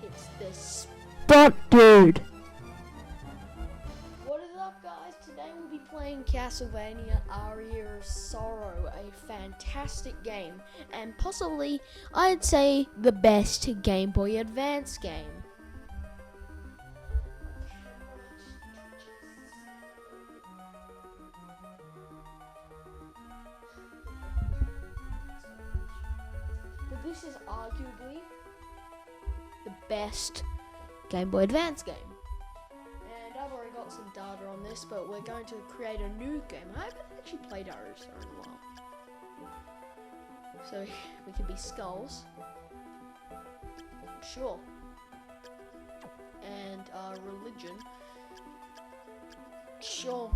hits the spot, dude. What is up, guys? Today we'll be playing Castlevania Aria of Sorrow, a fantastic game, and possibly, I'd say, the best Game Boy Advance game. But this is arguably the best Game Boy Advance game. And I've already got some data on this, but we're going to create a new game. I haven't actually played Aria in a while. So we can be Skulls. Sure. And religion. Sure.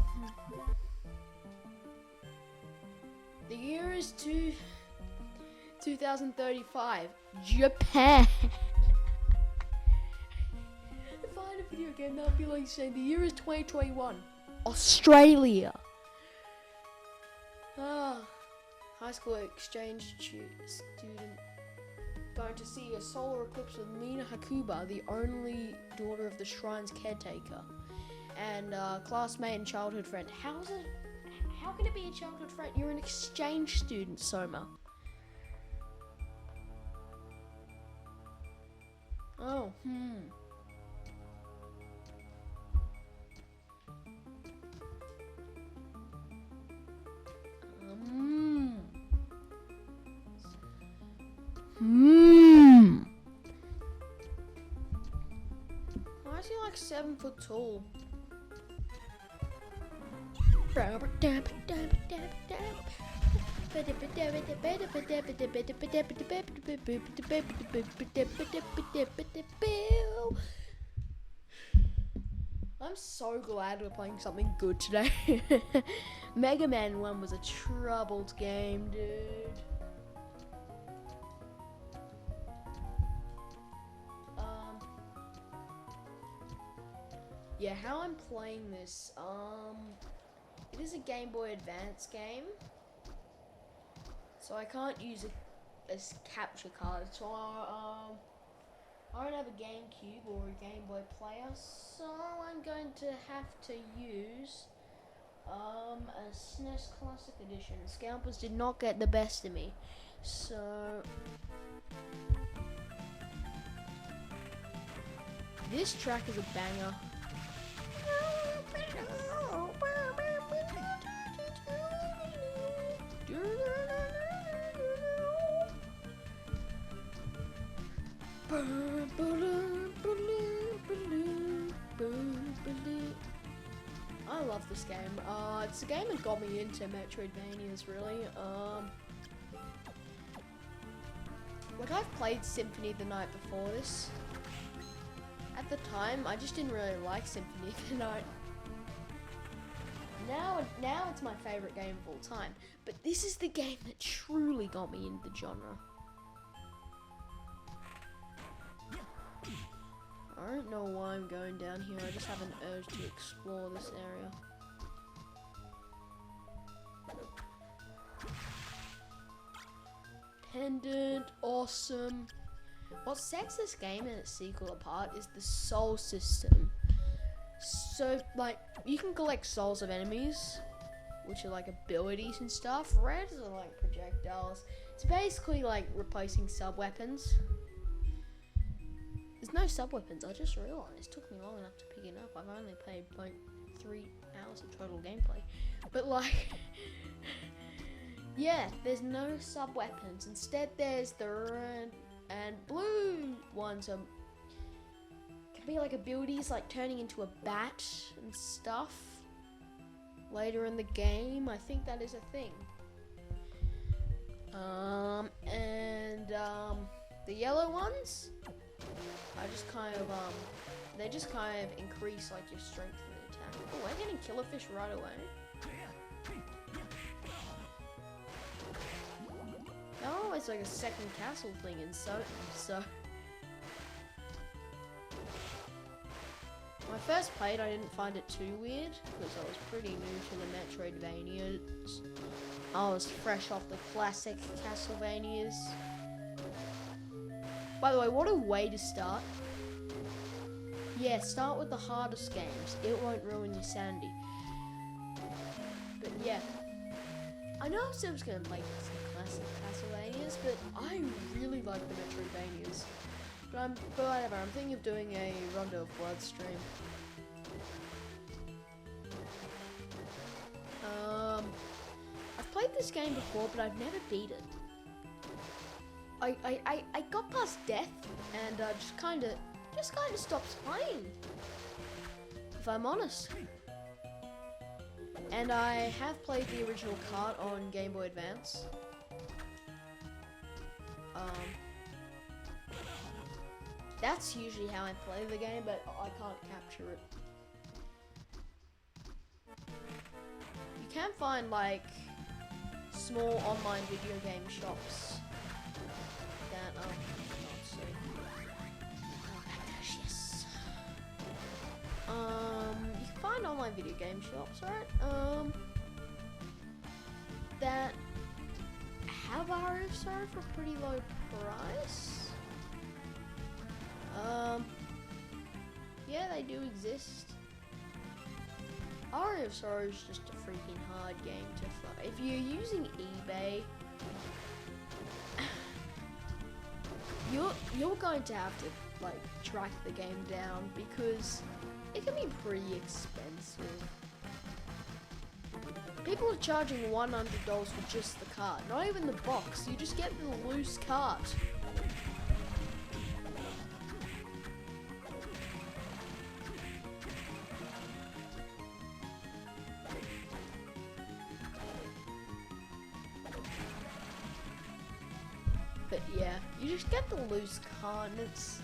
The year is 2035. Japan. If I had a video game, that would be like saying the year is 2021. Australia. High school exchange student going to see a solar eclipse with Mina Hakuba, the only daughter of the shrine's caretaker, and classmate and childhood friend. How can it be a childhood friend? You're an exchange student, Soma. Oh, Why is he like 7 foot tall? I'm so glad we're playing something good today. Mega Man 1 was a troubled game, dude. Yeah, how I'm playing this, it is a Game Boy Advance game, so I can't use a capture card, so I don't have a GameCube or a Game Boy player, so I'm going to have to use a SNES Classic Edition. Scalpers did not get the best of me, so this track is a banger. I love this game. It's a game that got me into Metroidvanias, really. Like, I've played Symphony of the Night before this. At the time, I just didn't really like Symphony of the Night. Now it's my favorite game of all time. But this is the game that truly got me into the genre. I don't know why I'm going down here. I just have an urge to explore this area. Pendant, awesome. What sets this game and its sequel apart is the soul system. So, like, you can collect souls of enemies, which are like abilities and stuff. Reds are like projectiles. It's basically like replacing sub-weapons. There's no sub-weapons, I just realised. It took me long enough to pick it up. I've only played like 3 hours of total gameplay. But like, yeah, there's no sub-weapons. Instead, there's the red and blue ones. Can be like abilities like turning into a bat and stuff. Later in the game, I think that is a thing. The yellow ones, they just kind of increase like your strength and attack. Oh, we're getting killerfish right away. Oh, it's like a second castle thing in so. When I first played, I didn't find it too weird because I was pretty new to the Metroidvanias. I was fresh off the classic Castlevanias. By the way, what a way to start. Yeah, start with the hardest games. It won't ruin your sanity. But yeah. I know I said I was going to play some classic Castlevanias, but I really like the Metroidvanias. But whatever, I'm thinking of doing a Rondo of Blood stream. I've played this game before, but I've never beat it. I got past death and just kind of stopped playing, if I'm honest. And I have played the original cart on Game Boy Advance. That's usually how I play the game, but I can't capture it. You can find like small online video game shops that let's see. Yes. You can find online video game shops, right? That have Aria for a pretty low price. Yeah, they do exist. Aria of Sorrow is just a freaking hard game to find. If you're using eBay, you're going to have to like track the game down because it can be pretty expensive. People are charging $100 for just the cart, not even the box. You just get the loose cart. But yeah, you just get the loose cart and it's...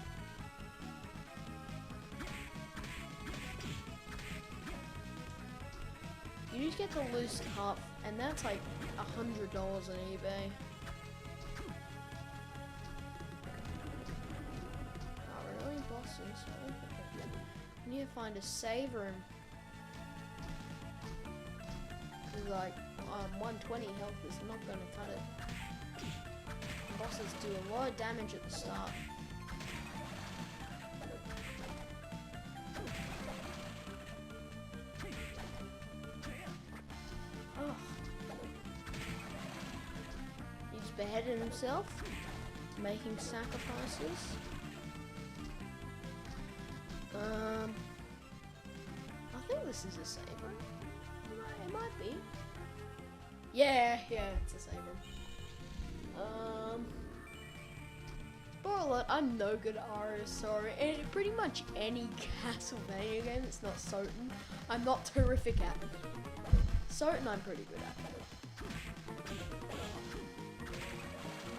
You just get the loose cart and that's like $100 on eBay. Not really bosses. You need to find a save room. Like 120 health is not gonna cut it. Bosses do a lot of damage at the start. Oh. He's beheaded himself, making sacrifices. I think this is a save room. It might be. Yeah, it's a save room. Spoiler, I'm no good at Aria, sorry. And pretty much any Castlevania game that's not Soten, I'm not terrific at. Soten, I'm pretty good at.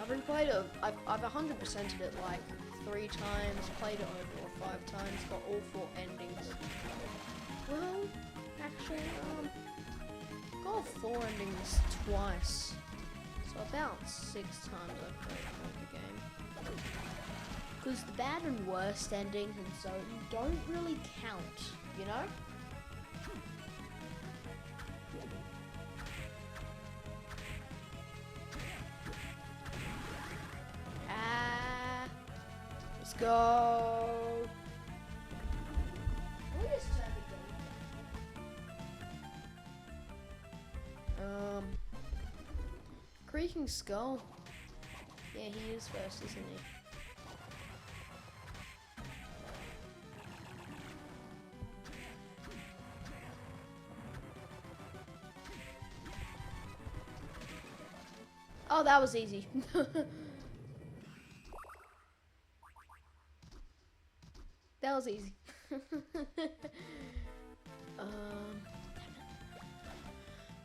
I've replayed it, I've 100%ed it like 3 times, played it over 5 times, got all 4 endings. Well, actually, got all 4 endings twice. So about 6 times I've played the game. Because the bad and worst endings and so don't really count, you know? Let's go. Creaking Skull. Yeah, he is first, isn't he? Oh, that was easy. That was easy.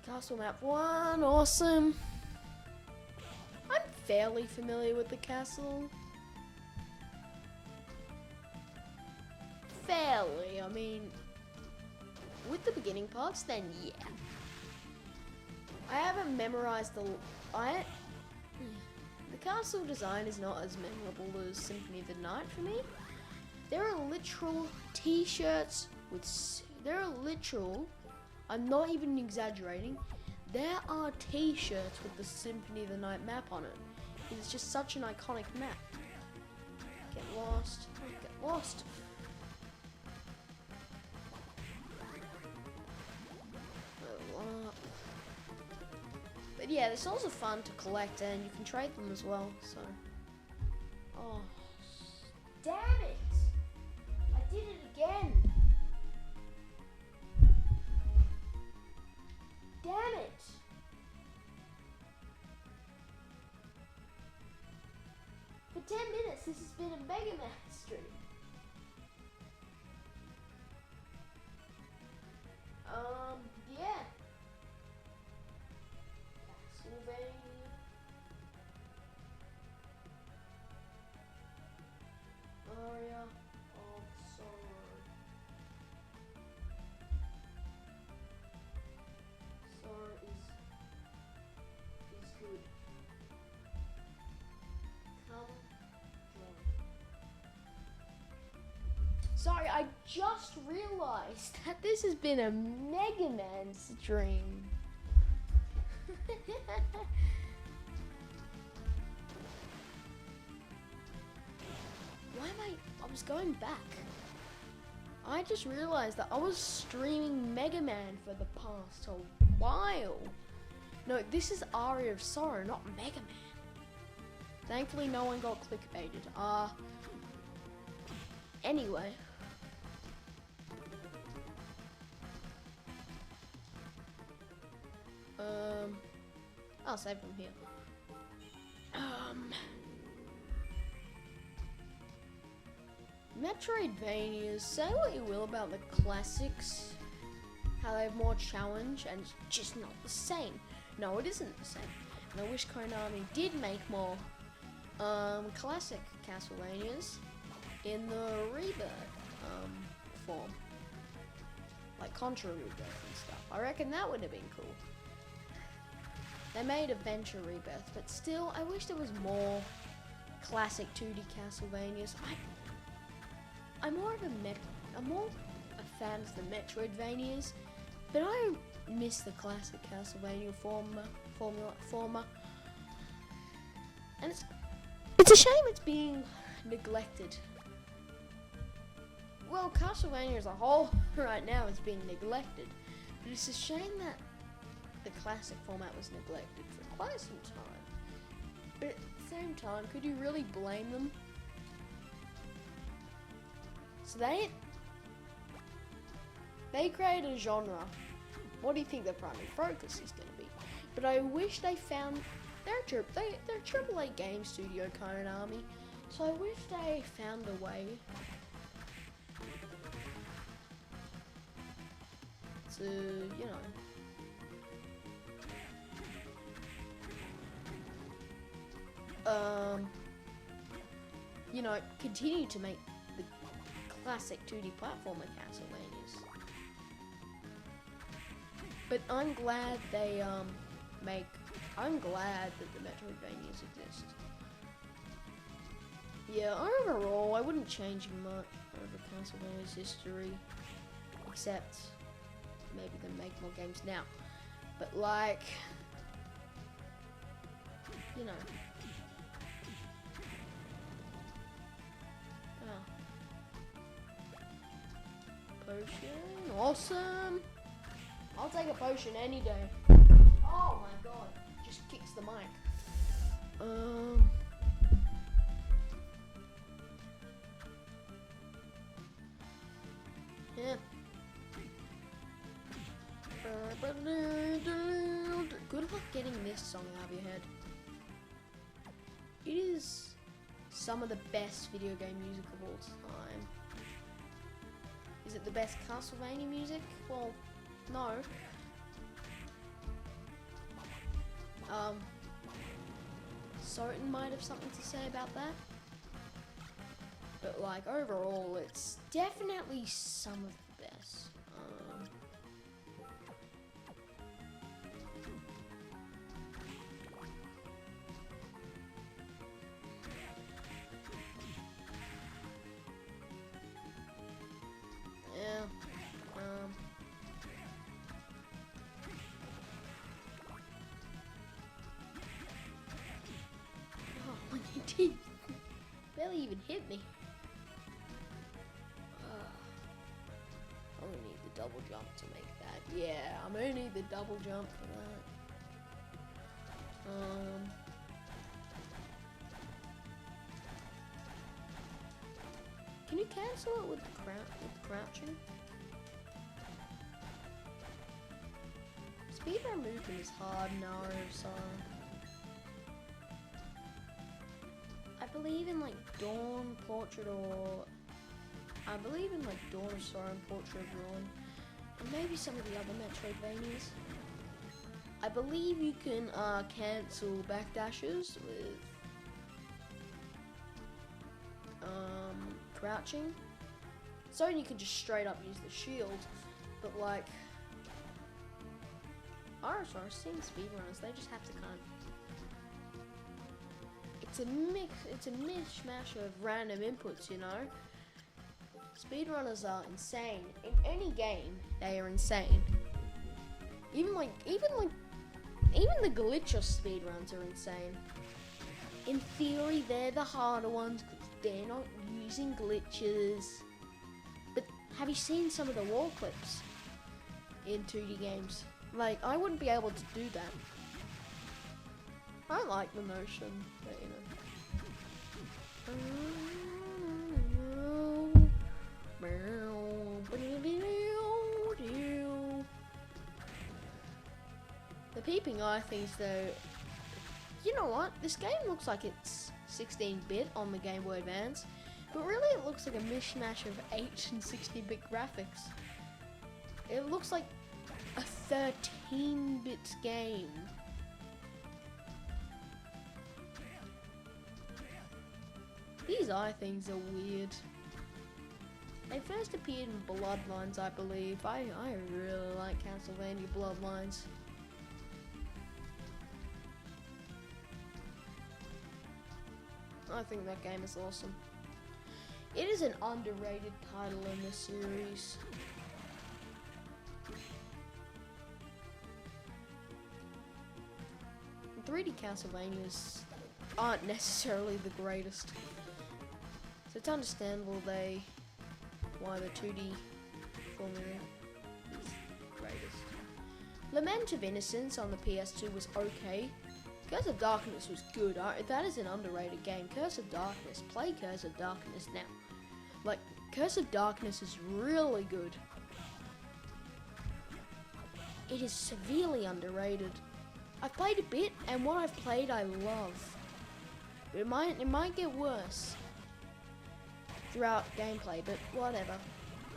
Castle map 1, awesome. I'm fairly familiar with the castle. Fairly, I mean, with the beginning parts, then yeah. I haven't memorized the castle design is not as memorable as Symphony of the Night for me. There are literal t-shirts with, I'm not even exaggerating, there are t-shirts with the Symphony of the Night map on it. It's just such an iconic map. lost. Don't get lost. But yeah, the souls are fun to collect and you can trade them as well, so. Oh, damn it! I did it again! Damn it! For 10 minutes, this has been a Mega Man stream. Yeah. Castlevania. Aria of Sorrow. Sorrow is good. Come join. Sorry, I just realized that this has been a Mega Man stream. Why am I was going back. I just realized that I was streaming Mega Man for the past a while. No, this is Aria of Sorrow, not Mega Man. Thankfully no one got clickbaited. Anyway. I'll save them here. Metroidvanias, say what you will about the classics, how they have more challenge and it's just not the same. No, it isn't the same. And I wish Konami did make more classic Castlevanias in the Rebirth form. Like Contra Rebirth and stuff. I reckon that would have been cool. They made Adventure Rebirth, but still, I wish there was more classic 2D Castlevanias. I'm more a fan of the Metroidvanias, but I miss the classic Castlevania former. And it's a shame it's being neglected. Well, Castlevania as a whole right now is being neglected, but it's a shame that the classic format was neglected for quite some time. But at the same time, could you really blame them? So they created a genre. What do you think their primary focus is going to be? But I wish they found they're AAA game studio Konami, so I wish they found a way to, continue to make the classic 2D platformer Castlevanias. But I'm glad they I'm glad that the Metroidvanias exist. Yeah, overall I wouldn't change much over Castlevania's history, except maybe they make more games now. But like, potion, awesome. I'll take a potion any day. Oh my god, just kicks the mic. Yeah. Good luck getting this song out of your head. It is some of the best video game music of all time. Is it the best Castlevania music? Well, no. Soten might have something to say about that. But like overall, it's definitely some of the best. Barely even hit me. I'm gonna need the double jump to make that. Yeah, I'm gonna need the double jump for that. Can you cancel it with crouching? Speedrun movement is hard, no, so I believe in like Dawn, Portrait, or I believe in like Dawn of Sorrow and Portrait of Ruin, and maybe some of the other Metroidvanias. I believe you can cancel backdashes with crouching, so you can just straight up use the shield. But like, I've seen speedrunners, they just have to kind of. It's a mishmash of random inputs, you know. Speedrunners are insane. In any game, they are insane. Even the glitchless speedruns are insane. In theory, they're the harder ones because they're not using glitches. But have you seen some of the wall clips in 2D games? Like, I wouldn't be able to do that. I like the notion that, you know. The peeping eye things, though, you know what? This game looks like it's 16-bit on the Game Boy Advance, but really it looks like a mishmash of 8 and 16-bit graphics. It looks like a 13-bit game. These eye things are weird. They first appeared in Bloodlines, I believe. I really like Castlevania Bloodlines. I think that game is awesome. It is an underrated title in the series. 3D Castlevanias aren't necessarily the greatest, so it's understandable why the 2D formula is greatest. Lament of Innocence on the PS2 was okay. Curse of Darkness was good. That is an underrated game. Curse of Darkness. Play Curse of Darkness now. Like, Curse of Darkness is really good. It is severely underrated. I've played a bit, and what I've played I love. It might get worse throughout gameplay, but whatever.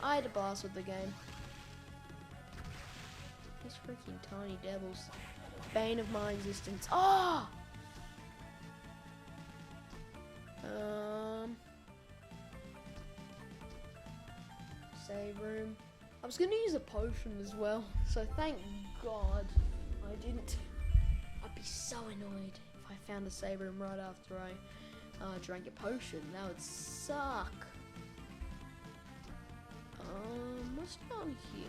I had a blast with the game. These freaking tiny devils. Bane of my existence. Ah! Save room. I was gonna use a potion as well, so thank God I didn't. I'd be so annoyed if I found a save room right after I drank a potion. That would suck. What's down here?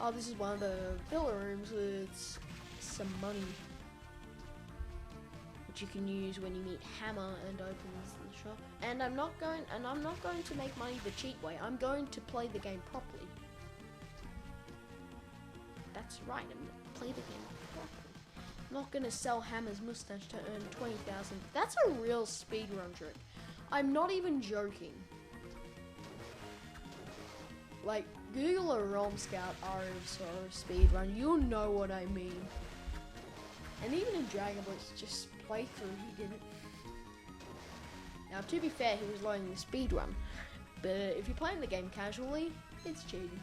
Oh, this is one of the filler rooms with some money, which you can use when you meet Hammer and opens the shop. And I'm not going to make money the cheap way. I'm going to play the game properly. That's right. I'm going to play the game properly. I'm not going to sell Hammer's mustache to earn 20,000. That's a real speedrun trick. I'm not even joking. Like, Google a Realm Scout Aria speedrun, you'll know what I mean. And even in Dragon Blitz, just playthrough, he didn't. Now, to be fair, he was learning the speedrun, but if you're playing the game casually, it's cheating.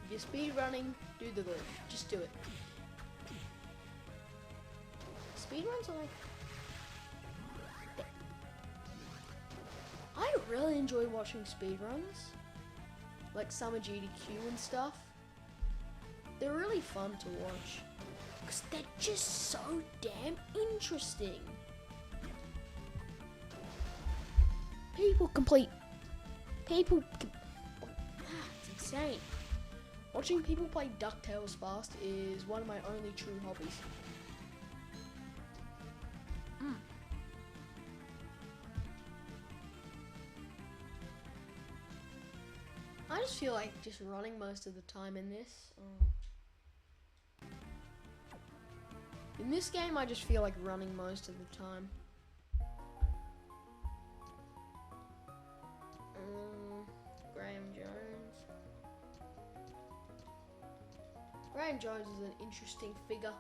If you're speedrunning, do the glitch. Just do it. Speedruns are like... I really enjoy watching speedruns, like Summer GDQ and stuff. They're really fun to watch, because they're just so damn interesting. It's insane. Watching people play DuckTales fast is one of my only true hobbies. I just feel like just running most of the time in this. In this game, I just feel like running most of the time. Graham Jones. Graham Jones is an interesting figure.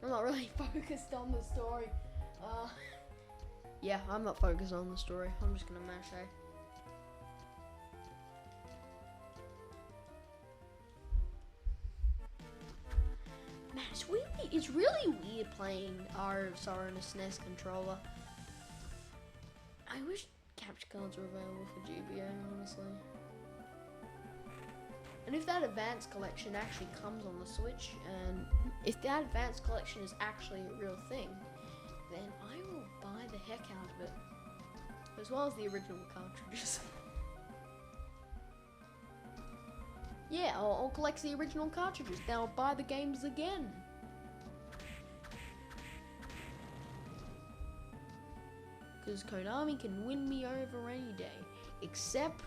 I'm not really focused on the story. Yeah, I'm not focused on the story. I'm just gonna mash A. Man, it's really weird playing Aria of Sorrow on a SNES controller. I wish capture cards were available for GBA, honestly. And if that advanced collection actually comes on the Switch, and if that advanced collection is actually a real thing, then I will buy the heck out of it. As well as the original cartridges. Yeah, I'll collect the original cartridges, then I'll buy the games again. Because Konami can win me over any day, except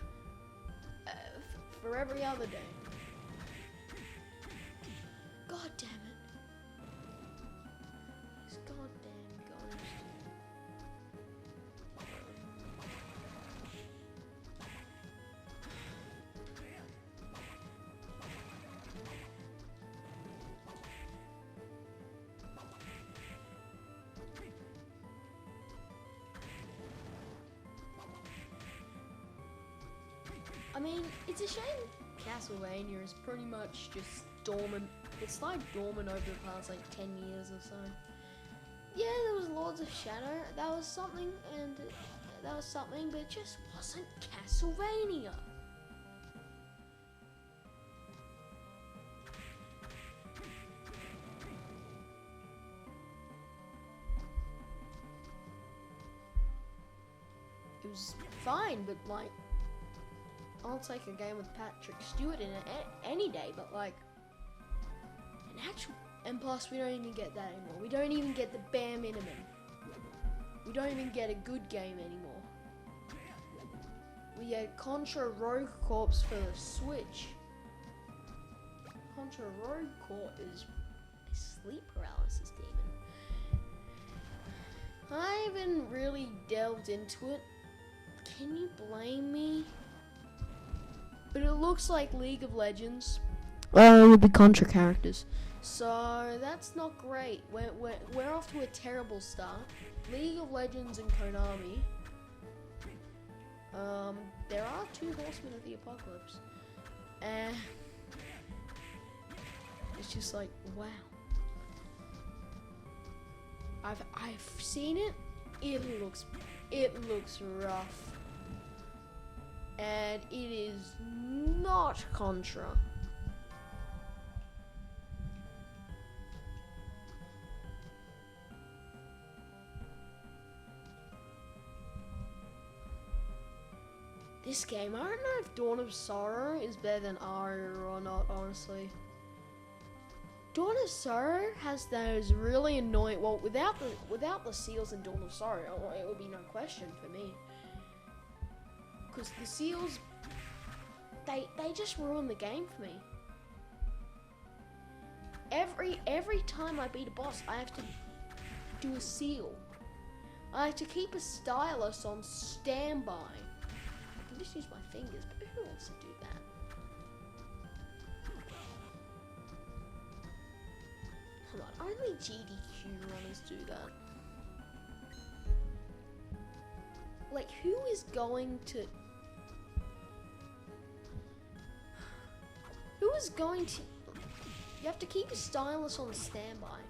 for every other day. God damn it. These goddamn ghosts. I mean, it's a shame Castlevania is pretty much just dormant. It's like dormant over the past like 10 years or so. Yeah, there was Lords of Shadow. That was something, but it just wasn't Castlevania. It was fine, but like, I'll take a game with Patrick Stewart in it any day, but like, an actual, and plus we don't even get that anymore. We don't even get the bare minimum. We don't even get a good game anymore. We get Contra Rogue Corps for the Switch. Contra Rogue Corps is a sleep paralysis demon. I haven't really delved into it. Can you blame me? But it looks like League of Legends. With the Contra characters. So that's not great. We're off to a terrible start. League of Legends and Konami. There are two Horsemen of the Apocalypse. And it's just like, wow. I've seen it. It looks rough. And it is not Contra. This game, I don't know if Dawn of Sorrow is better than Aria or not, honestly. Dawn of Sorrow has those really annoying, well, without the seals in Dawn of Sorrow, it would be no question for me. Because the seals, they just ruin the game for me. Every time I beat a boss, I have to do a seal. I have to keep a stylus on standby. I can just use my fingers, but who wants to do that? Come on, only GDQ runners do that. Like, who is going to... You have to keep a stylus on standby.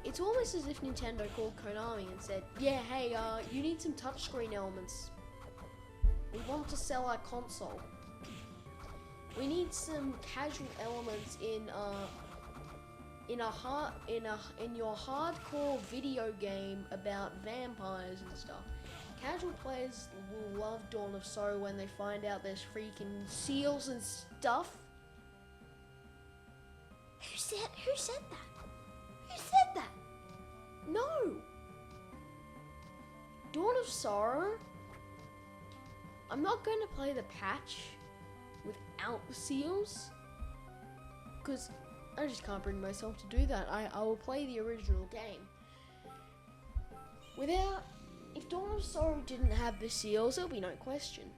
It's almost as if Nintendo called Konami and said, yeah, hey, you need some touchscreen elements. We want to sell our console. We need some casual elements in your hardcore video game about vampires and stuff. Casual players will love Dawn of Sorrow when they find out there's freaking seals and stuff. Who said that? Who said that? No! Dawn of Sorrow? I'm not going to play the patch without the seals, because I just can't bring myself to do that. I will play the original game. If Dawn of Sorrow didn't have the seals, there'll be no question.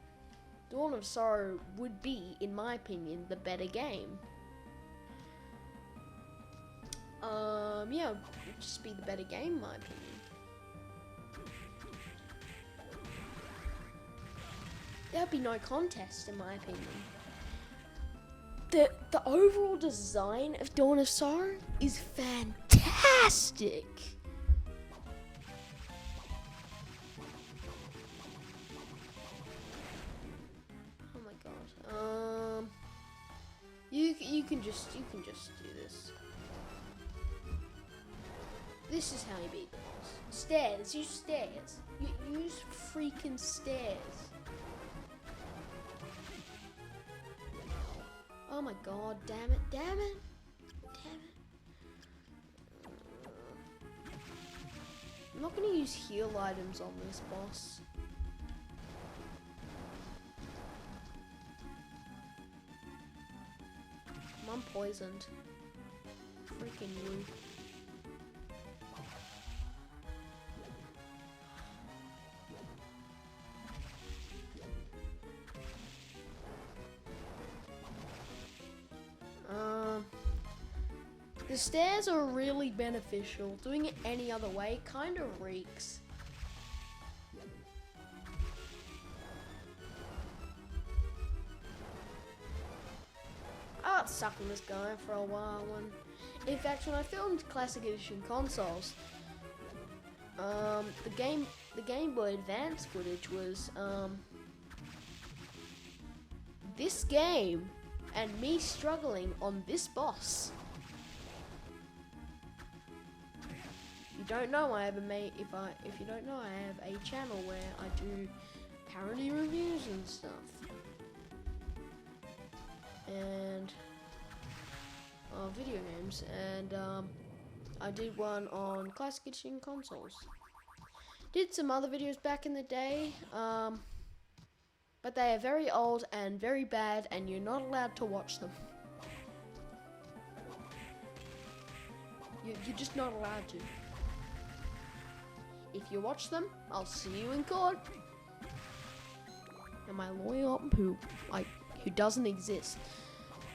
Dawn of Sorrow would be, in my opinion, the better game. Yeah, it would just be the better game, in my opinion. There'd be no contest, in my opinion. The overall design of Dawn of Sorrow is fantastic. Oh my god. You can just do this. This is how you beat the boss. Stairs. Use stairs. Use freaking stairs. Oh my god, damn it, damn it, damn it. I'm not going to use heal items on this boss. I'm poisoned. Freaking you. The stairs are really beneficial. Doing it any other way kind of reeks. I got stuck on this guy for a while. In fact, when I filmed Classic Edition consoles, the Game Boy Advance footage was this game and me struggling on this boss. If you don't know, I have a channel where I do parody reviews and stuff, and video games, and I did one on Classic Edition consoles. Did some other videos back in the day, but they are very old and very bad, and you're not allowed to watch them. You're just not allowed to. If you watch them, I'll see you in court. And my lawyer, who doesn't exist,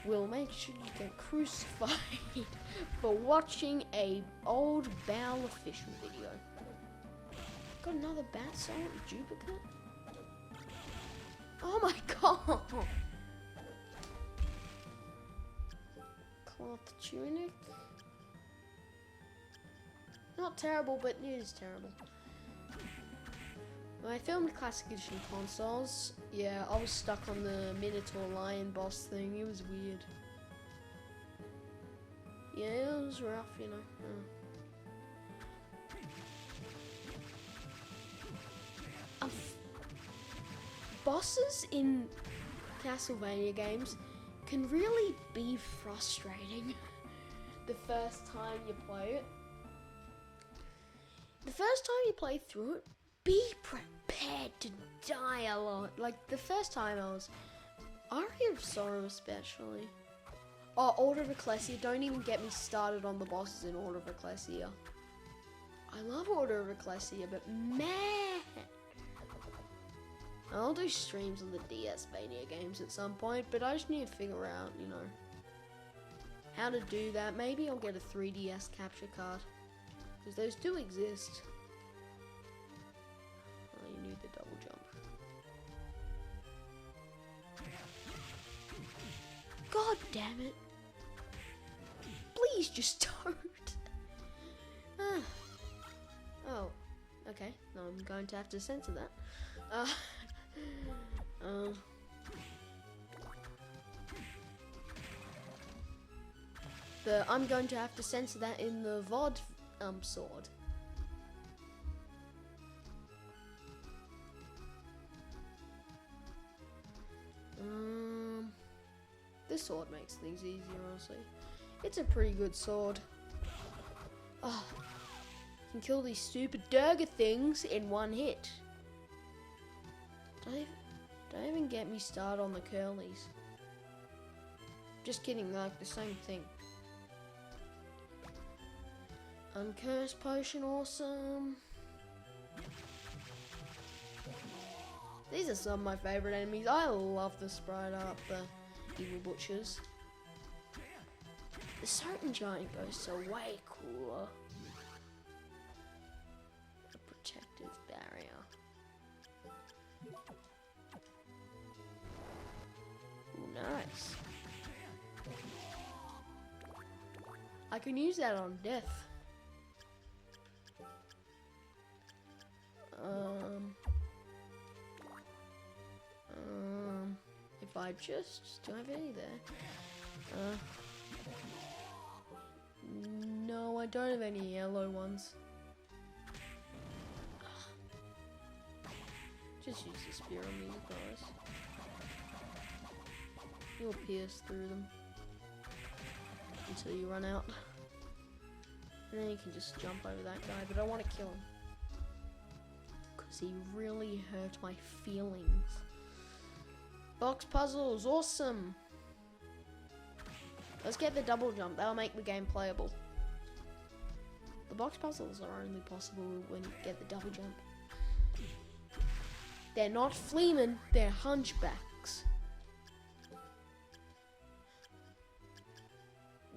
will make sure you get crucified for watching a old Bow official video. Got another bat soul duplicate? Oh my god! Cloth tunic? Not terrible, but it is terrible. When I filmed Classic Edition consoles, yeah, I was stuck on the Minotaur Lion boss thing. It was weird. Yeah, it was rough, you know. Bosses in Castlevania games can really be frustrating the first time you play it. The first time you play through it, be prepared to die a lot. Like, the first time I was... Aria of Sorrow especially. Oh, Order of Ecclesia, don't even get me started on the bosses in Order of Ecclesia. I love Order of Ecclesia, but man... I'll do streams on the DS-Vania games at some point, but I just need to figure out, you know, how to do that. Maybe I'll get a 3DS capture card, because those do exist. Oh, you need the double jump. God damn it. Please just don't. Oh, okay. No, I'm going to have to censor that. I'm going to have to censor that in the VOD sword. This sword makes things easier, honestly. It's a pretty good sword. Oh, can kill these stupid Durga things in one hit. Don't even get me started on the curlies. Just kidding, like the same thing. Uncursed potion, awesome. These are some of my favourite enemies. I love the sprite art, the evil butchers. The certain giant ghosts are way cooler. A protective barrier. Ooh, nice. I can use that on death. If I just, do I have any there? No, I don't have any yellow ones. Just use the spear on these guys. You'll pierce through them until you run out. And then you can just jump over that guy, but I want to kill him. Because he really hurt my feelings. Box puzzles, awesome! Let's get the double jump, that'll make the game playable. The box puzzles are only possible when you get the double jump. They're not fleamen, they're hunchbacks.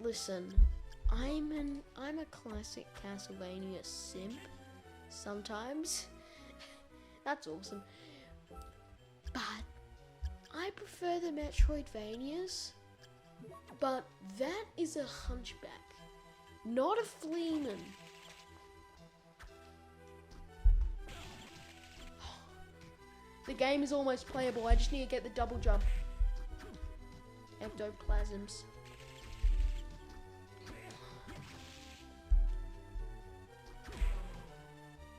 Listen, I'm a classic Castlevania simp sometimes. That's awesome. But I prefer the Metroidvanias. But that is a hunchback, not a fleaman. The game is almost playable. I just need to get the double jump. Ectoplasms.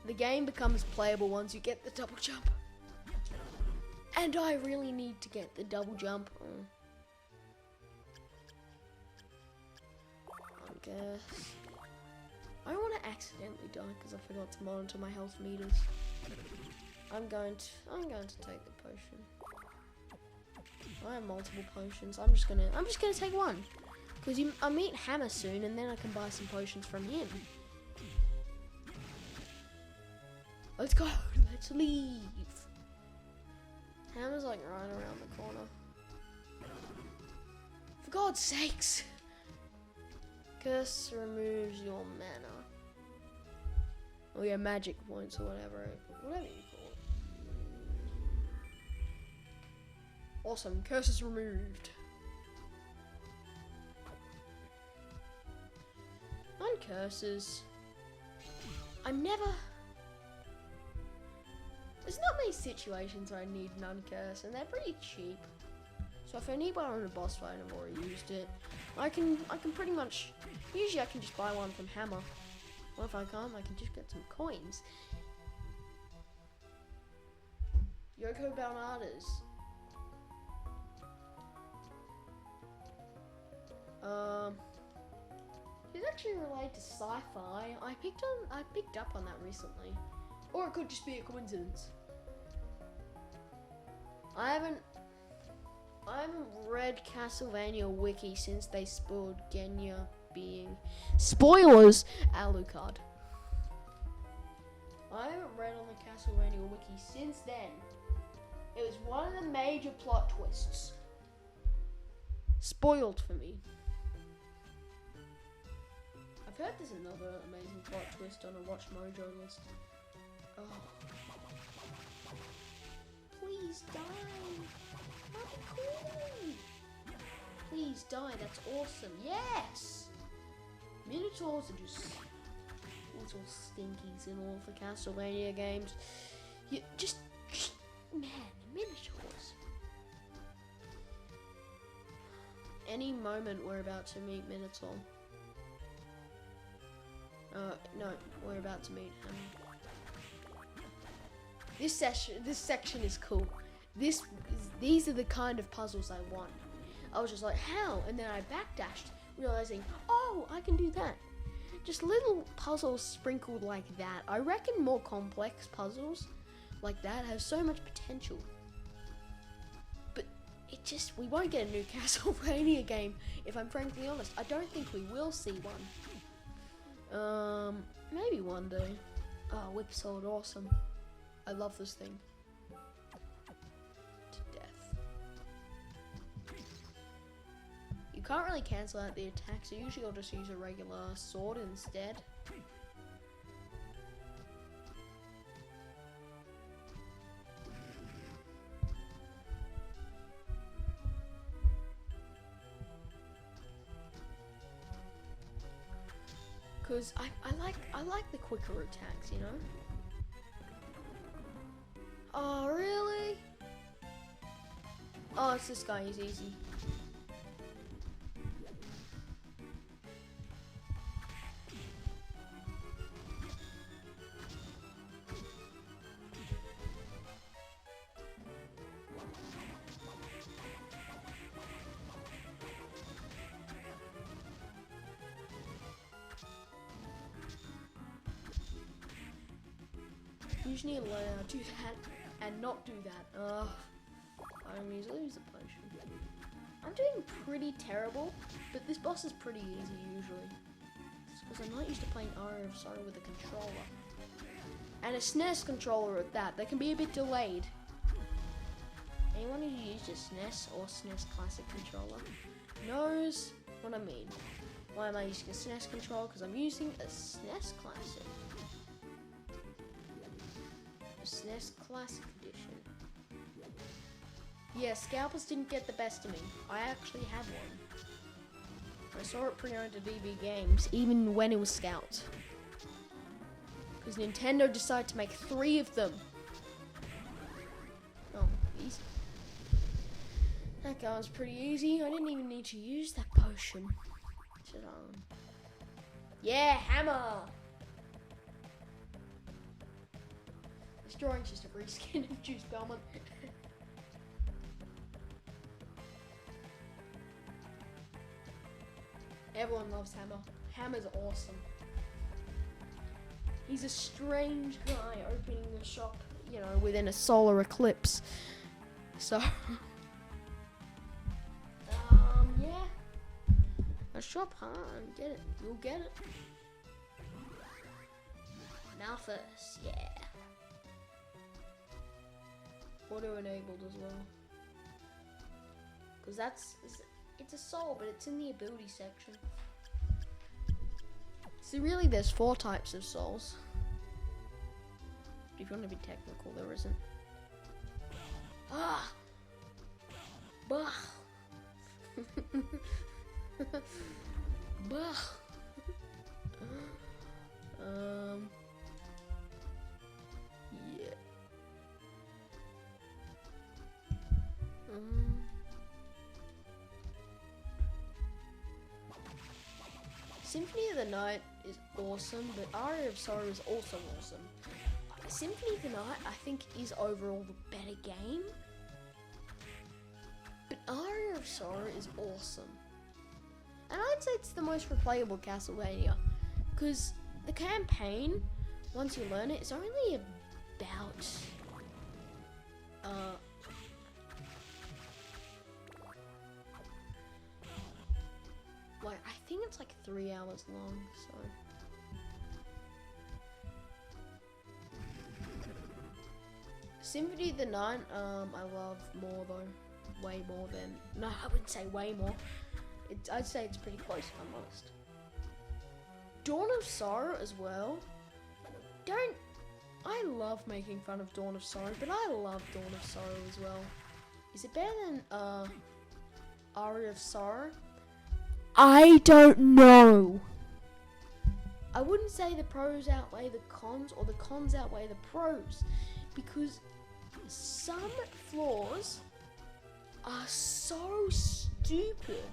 The game becomes playable once you get the double jump. And I really need to get the double jump. I guess. I don't want to accidentally die because I forgot to monitor my health meters. I'm going to take the potion. I have multiple potions. I'm just gonna take one. Because I meet Hammer soon and then I can buy some potions from him. Let's go, let's leave. Hammer's like right around the corner. For God's sakes. Curse removes your mana. Or your magic points or whatever you call it. Awesome, curse is removed. Uncurses. There's not many situations where I need an uncurse, and they're pretty cheap. So if I need one on a boss fight and I've already used it, I can pretty much, usually I can just buy one from Hammer. Or if I can't, I can just get some coins. Yoko Balnadas. It's actually related to sci-fi. I picked up on that recently. Or it could just be a coincidence. I haven't read Castlevania wiki since they spoiled Genya being spoilers Alucard. I haven't read on the Castlevania wiki since then. It was one of the major plot twists. Spoiled for me. I've heard there's another amazing plot twist on a Watch Mojo list. Oh. Please die. That'd be cool. Please die, that's awesome. Yes! Minotaurs are just little stinkies in all of the Castlevania games. You just, man, Minotaurs. Any moment we're about to meet Minotaur. No, we're about to meet him. This section is cool. These are the kind of puzzles I want. I was just like, how? And then I backdashed, realizing, oh, I can do that. just little puzzles sprinkled like that. I reckon more complex puzzles like that have so much potential. But it just, we won't get a new Castlevania game, if I'm frankly honest. I don't think we will see one. Maybe one day. Oh, Whip Sword, awesome. I love this thing. To death. You can't really cancel out the attacks, so usually I'll just use a regular sword instead. Cause I like the quicker attacks, you know? Oh, really? Oh, it's this guy, he's easy. You just need to learn how to do that and not do that. I'm usually use a potion. I'm doing pretty terrible, but this boss is pretty easy usually. It's because I'm not used to playing Aria of Sorrow with a controller. And a SNES controller at that. They can be a bit delayed. Anyone who used a SNES or SNES Classic controller knows what I mean. Why am I using a SNES controller? Because I'm using a SNES Classic. SNES Classic Edition. Yeah, scalpers didn't get the best of me. I actually had one. I saw it pre-owned at DB Games, even when it was Scout. Because Nintendo decided to make 3 of them. Oh, easy. That guy was pretty easy. I didn't even need to use that potion. Yeah, hammer! This drawing's just a reskin of Juice Belmont. Everyone loves Hammer. Hammer's awesome. He's a strange guy opening a shop, you know, within a solar eclipse. So, yeah. A shop, huh? Get it. You'll get it. Malthus, yeah. Auto enabled as well. Because it's a soul, but it's in the ability section. So really there's 4 types of souls. But if you want to be technical, there isn't. Ah! Bah! Bah! Yeah. Symphony of the Night is awesome, but Aria of Sorrow is also awesome. Symphony of the Night, I think, is overall the better game. But Aria of Sorrow is awesome. And I'd say it's the most replayable Castlevania. Because the campaign, once you learn it, it's only about... I think it's like 3 hours long, so... Symphony of the Night, I love more though. Way more than... No, I wouldn't say way more. I'd say it's pretty close if I'm honest. Dawn of Sorrow as well. I love making fun of Dawn of Sorrow, but I love Dawn of Sorrow as well. Is it better than, Aria of Sorrow? I don't know. I wouldn't say the pros outweigh the cons or the cons outweigh the pros, because some flaws are so stupid,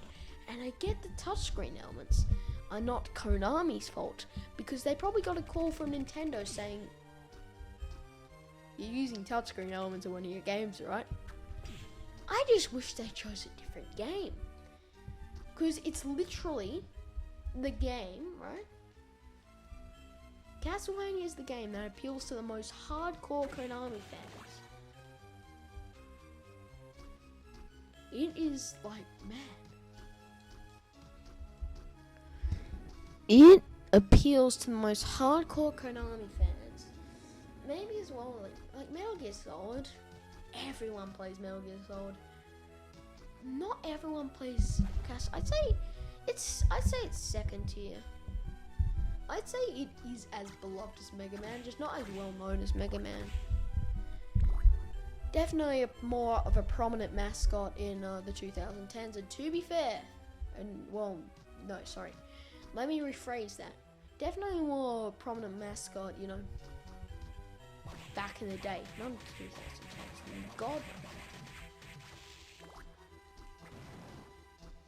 and I get the touchscreen elements are not Konami's fault, because they probably got a call from Nintendo saying you're using touchscreen elements in one of your games, right? I just wish they chose a different game. Because it's literally the game, right? Castlevania is the game that appeals to the most hardcore Konami fans. It is like, man. It appeals to the most hardcore Konami fans. Maybe as well, like Metal Gear Solid. Everyone plays Metal Gear Solid. Not everyone plays Castle. I'd say it's second tier. I'd say it is as beloved as Mega Man, just not as well known as Mega Man. Definitely more of a prominent mascot in the 2010s, and to be fair, let me rephrase that. Definitely more prominent mascot, you know, back in the day, not in the 2010s. God,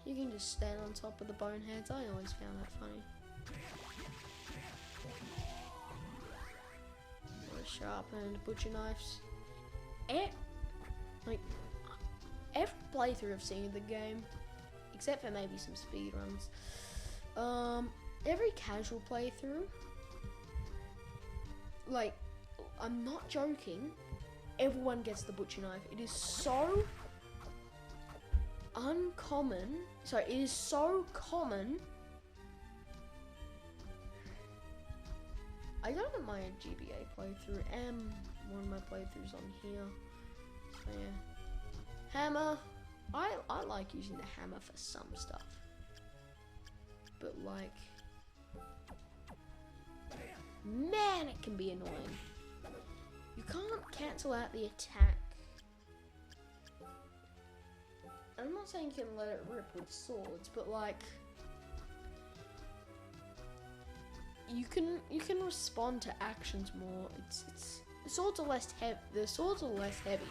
you can just stand on top of the boneheads. I always found that funny. Sharpened butcher knives. Every playthrough I've seen of the game, except for maybe some speed runs, every casual playthrough, like, I'm not joking, everyone gets the butcher knife. It is so uncommon. So it is so common. I got my GBA playthrough and one of my playthroughs on here. So yeah. Hammer. I like using the hammer for some stuff. But like, man, it can be annoying. You can't cancel out the attack. I'm not saying you can let it rip with swords, but like, you can respond to actions more. It's the swords are less heavy. The swords are less heavy.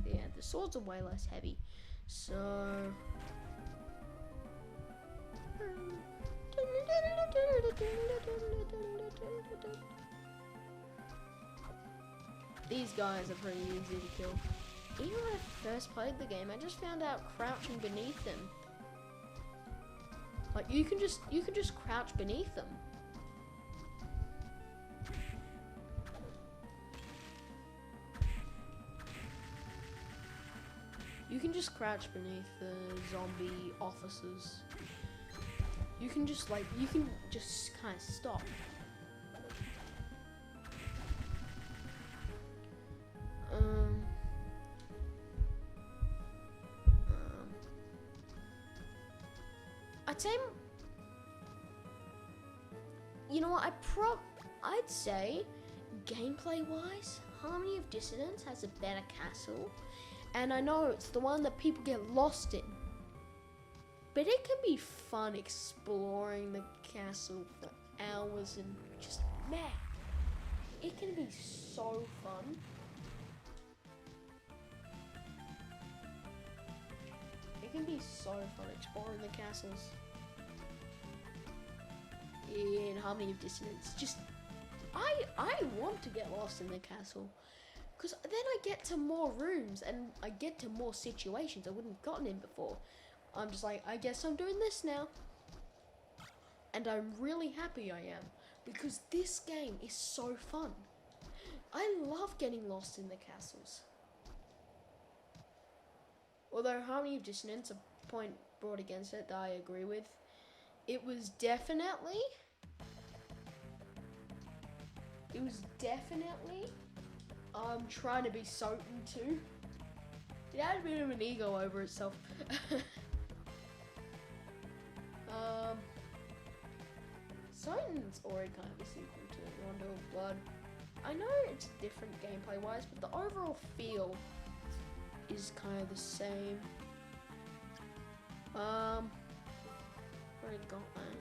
Yeah, the swords are way less heavy. So these guys are pretty easy to kill. Even when I first played the game, I just found out crouching beneath them. Like you can just crouch beneath them. You can just crouch beneath the zombie officers. You can just kind of stop. I'd say, you know what, I'd say, gameplay-wise, Harmony of Dissonance has a better castle, and I know it's the one that people get lost in, but it can be fun exploring the castle for hours and just, man, it can be so fun. It can be so fun exploring the castles in Harmony of Dissonance. Just, I want to get lost in the castle, because then I get to more rooms and I get to more situations I wouldn't have gotten in before. I'm just like, I guess I'm doing this now. And I'm really happy I am, because this game is so fun. I love getting lost in the castles. Although Harmony of Dissonance, a point brought against it that I agree with, it was definitely trying to be Soten too. It had a bit of an ego over itself. Soten's already kind of a sequel to Rondo of Blood. I know it's different gameplay wise, but the overall feel is kind of the same. Already got that.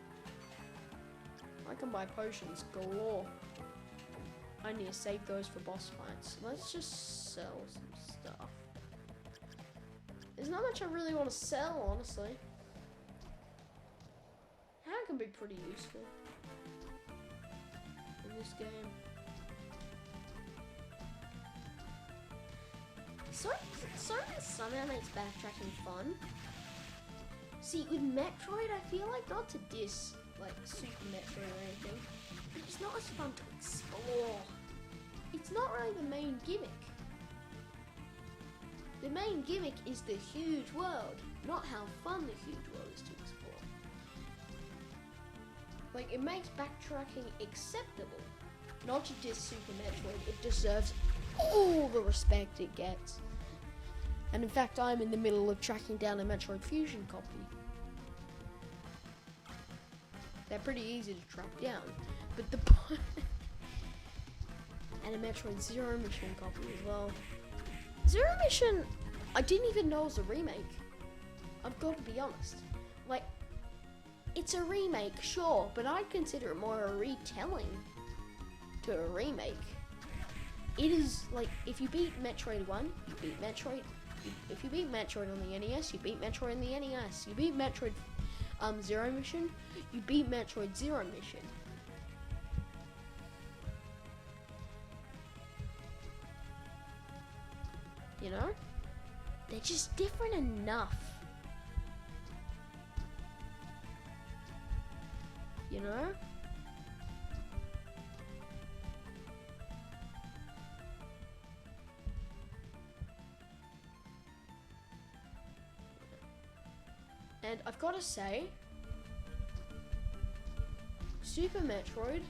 I can buy potions galore. I need to save those for boss fights. Let's just sell some stuff. There's not much I really want to sell, honestly. How can be pretty useful in this game. So somehow makes backtracking fun. See, with Metroid, I feel like, not to diss like Super Metroid or anything, but it's not as fun to explore. It's not really the main gimmick. The main gimmick is the huge world, not how fun the huge world is to explore. Like, it makes backtracking acceptable. Not to diss Super Metroid, it deserves all the respect it gets. And in fact, I'm in the middle of tracking down a Metroid Fusion copy. They're pretty easy to track down, but the point and a Metroid Zero Mission copy as well. Zero Mission, I didn't even know it was a remake. I've got to be honest. Like, it's a remake, sure, but I'd consider it more a retelling to a remake. It is like, if you beat Metroid 1, you beat Metroid. If you beat Metroid on the NES, you beat Metroid on the NES. You beat Metroid Zero Mission, you beat Metroid Zero Mission. You know? They're just different enough. You know? And I've got to say, Super Metroid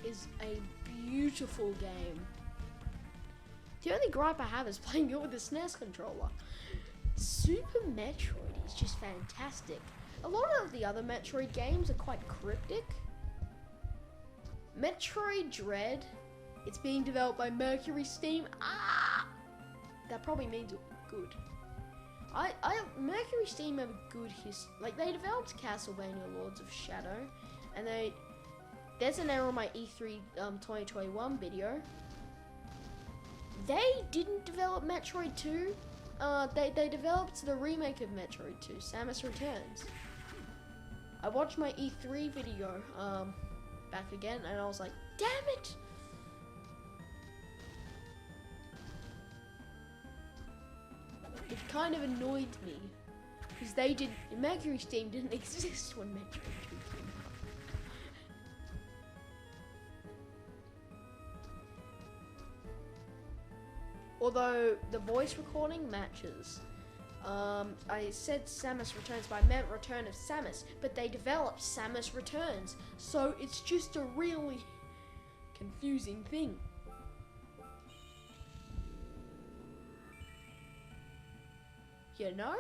is a beautiful game. The only gripe I have is playing it with the SNES controller. Super Metroid is just fantastic. A lot of the other Metroid games are quite cryptic. Metroid Dread, it's being developed by Mercury Steam. That probably means good. Mercury Steam have a good history. Like, they developed Castlevania Lords of Shadow, and there's an error on my E3 2021 video. They didn't develop Metroid 2. They developed the remake of Metroid 2, Samus Returns. I watched my E3 video back again, and I was like, damn it! It kind of annoyed me, because Mercury Steam didn't exist when Metroid 2 came out. Although the voice recording matches. I said Samus Returns, but I meant Return of Samus, but they developed Samus Returns, so it's just a really confusing thing. You know?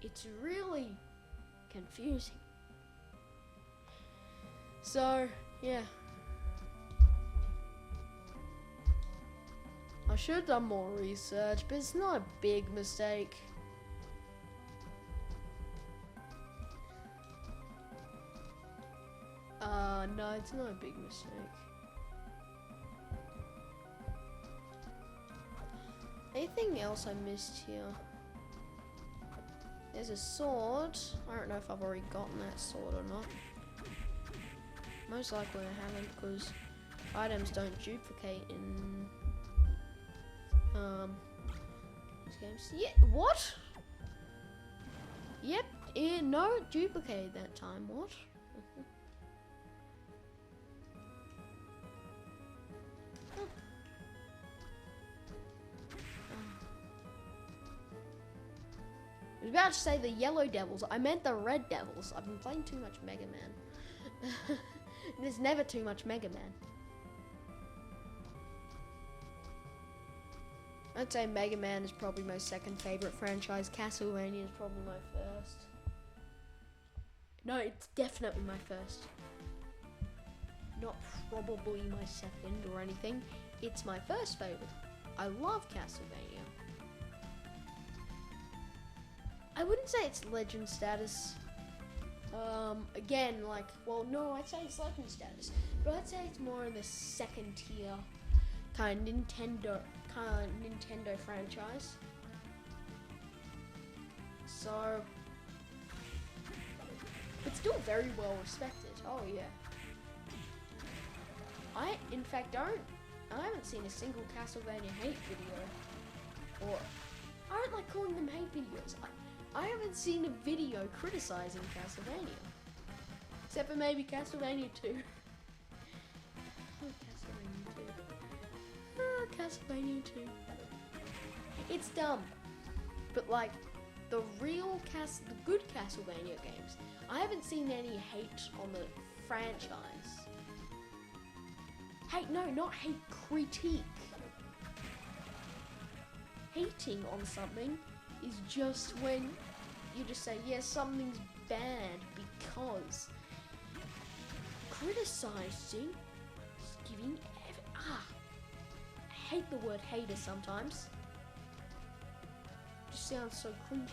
It's really confusing. So, yeah. I should have done more research, but it's not a big mistake. No, it's not a big mistake. Anything else I missed here? There's a sword. I don't know if I've already gotten that sword or not. Most likely I haven't, because items don't duplicate in these games. Yeah, what? Yep, no, it duplicated that time. What? I was about to say the Yellow Devils. I meant the Red Devils. I've been playing too much Mega Man. There's never too much Mega Man. I'd say Mega Man is probably my second favorite franchise. Castlevania is probably my first. No, it's definitely my first. Not probably my second or anything. It's my first favorite. I love Castlevania. I wouldn't say it's legend status. Again, like, well, no, I'd say it's legend status, but I'd say it's more in the second tier kind of Nintendo franchise. So, it's still very well respected. Oh yeah. in fact, I haven't seen a single Castlevania hate video. Or, I don't like calling them hate videos. I haven't seen a video criticizing Castlevania. Except for maybe Castlevania 2. Oh, Castlevania 2. Oh, Castlevania 2. It's dumb. But like, the good Castlevania games, I haven't seen any hate on the franchise. Hate, no, not hate, critique. Hating on something is just when you just say, yes, something's bad because criticizing is giving I hate the word hater sometimes. It just sounds so cringy.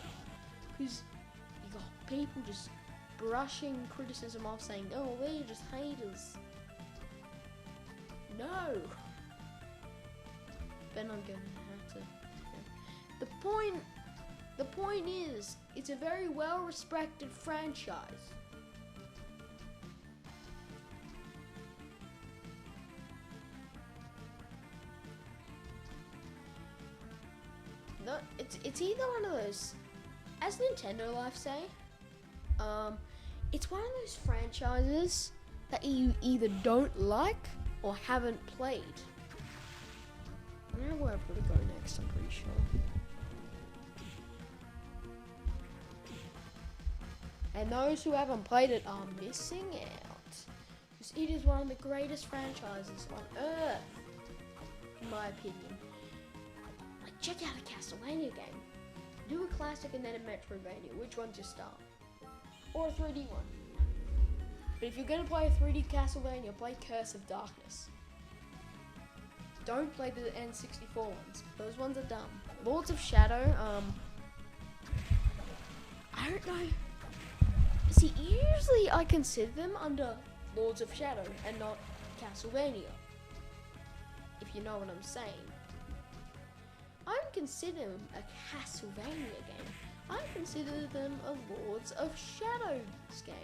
Because you got people just brushing criticism off saying, oh, they're just haters. No! Then I'm gonna have to. Yeah. The point is, it's a very well-respected franchise. No, it's either one of those. As Nintendo Life say, it's one of those franchises that you either don't like or haven't played. I don't know where I'm gonna go next, I'm pretty sure. And those who haven't played it are missing out. Because it is one of the greatest franchises on Earth, in my opinion. Like, check out a Castlevania game. Do a classic and then a Metroidvania. Which one's your start? Or a 3D one. But if you're gonna play a 3D Castlevania, play Curse of Darkness. Don't play the N64 ones. Those ones are dumb. Lords of Shadow, I don't know. See, usually I consider them under Lords of Shadow and not Castlevania. If you know what I'm saying. I don't consider them a Castlevania game. I consider them a Lords of Shadows game.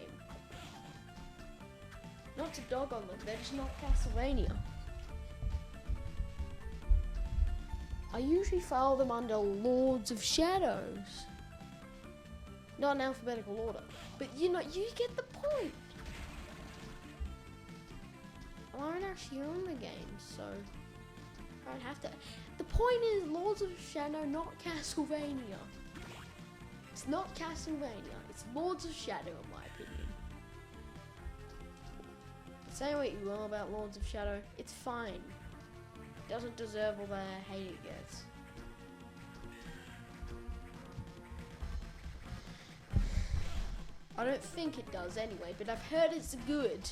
Not to dog on them, they're just not Castlevania. I usually file them under Lords of Shadows. Not in alphabetical order. But you know, you get the point. I don't actually own the game, so I don't have to. The point is Lords of Shadow, not Castlevania. It's not Castlevania, it's Lords of Shadow in my opinion. Say what you will about Lords of Shadow, it's fine. It doesn't deserve all the hate it gets. I don't think it does anyway, but I've heard it's good.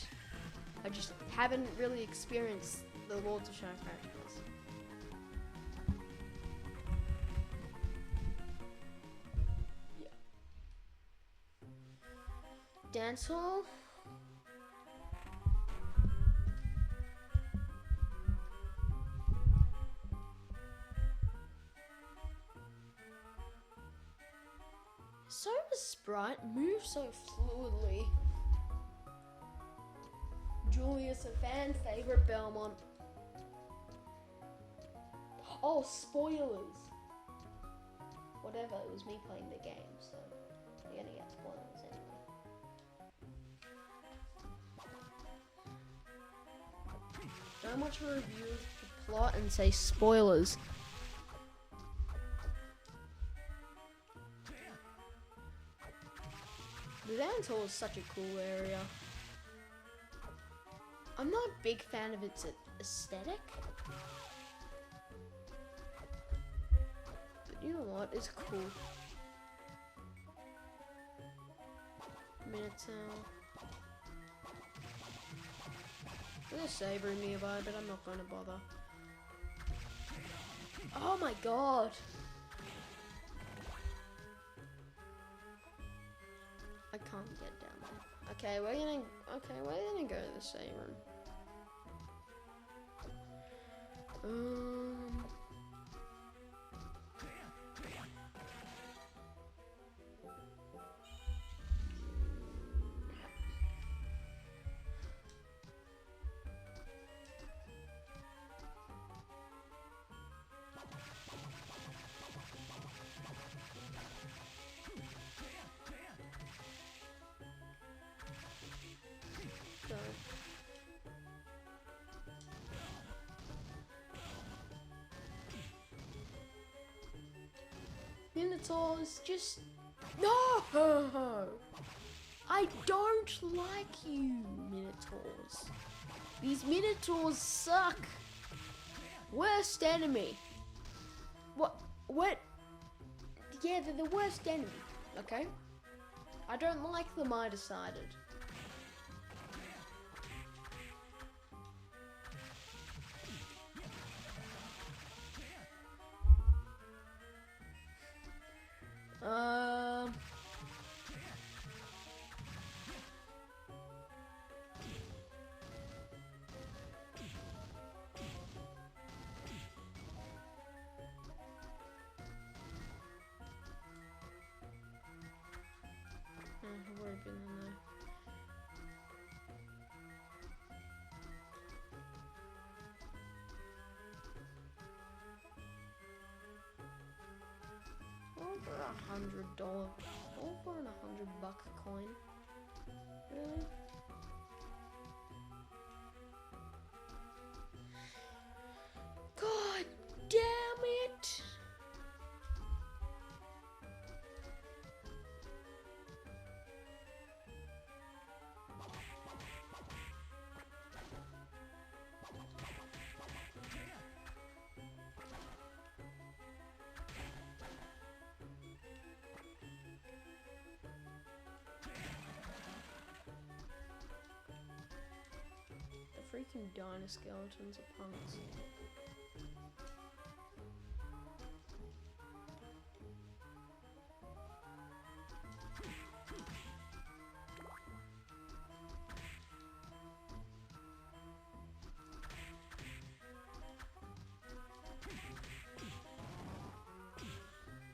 I just haven't really experienced the Lords of Shadow franchise. Yeah. Dance Hall. So does Sprite move so fluidly. Julius, a fan favorite Belmont. Oh, spoilers. Whatever, it was me playing the game, so you're gonna get spoilers anyway. Don't watch a review of the plot and say spoilers. The dance hall is such a cool area. I'm not a big fan of its aesthetic. But you know what? It's cool. Minotaur. There's a saber nearby, but I'm not going to bother. Oh my god! I can't get down there. Okay, we're gonna go to the same room. Minotaurs, just... No! I don't like you, Minotaurs. These Minotaurs suck. Worst enemy. What? Yeah, they're the worst enemy, okay? I don't like them, I decided. I've already been in there. Over $100, over $100 coin. Really? God damn it! The freaking dino skeletons are punks.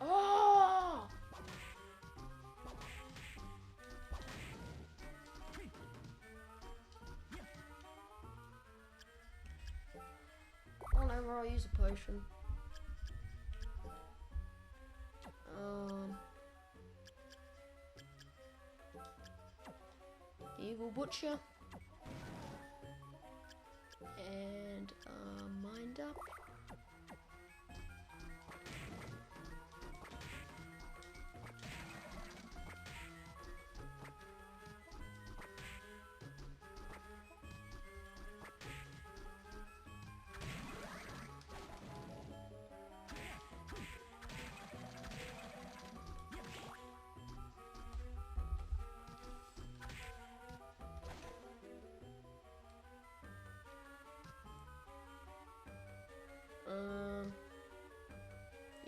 Oh! Oh no, I'll use a potion. Evil Butcher. And, Mind Up.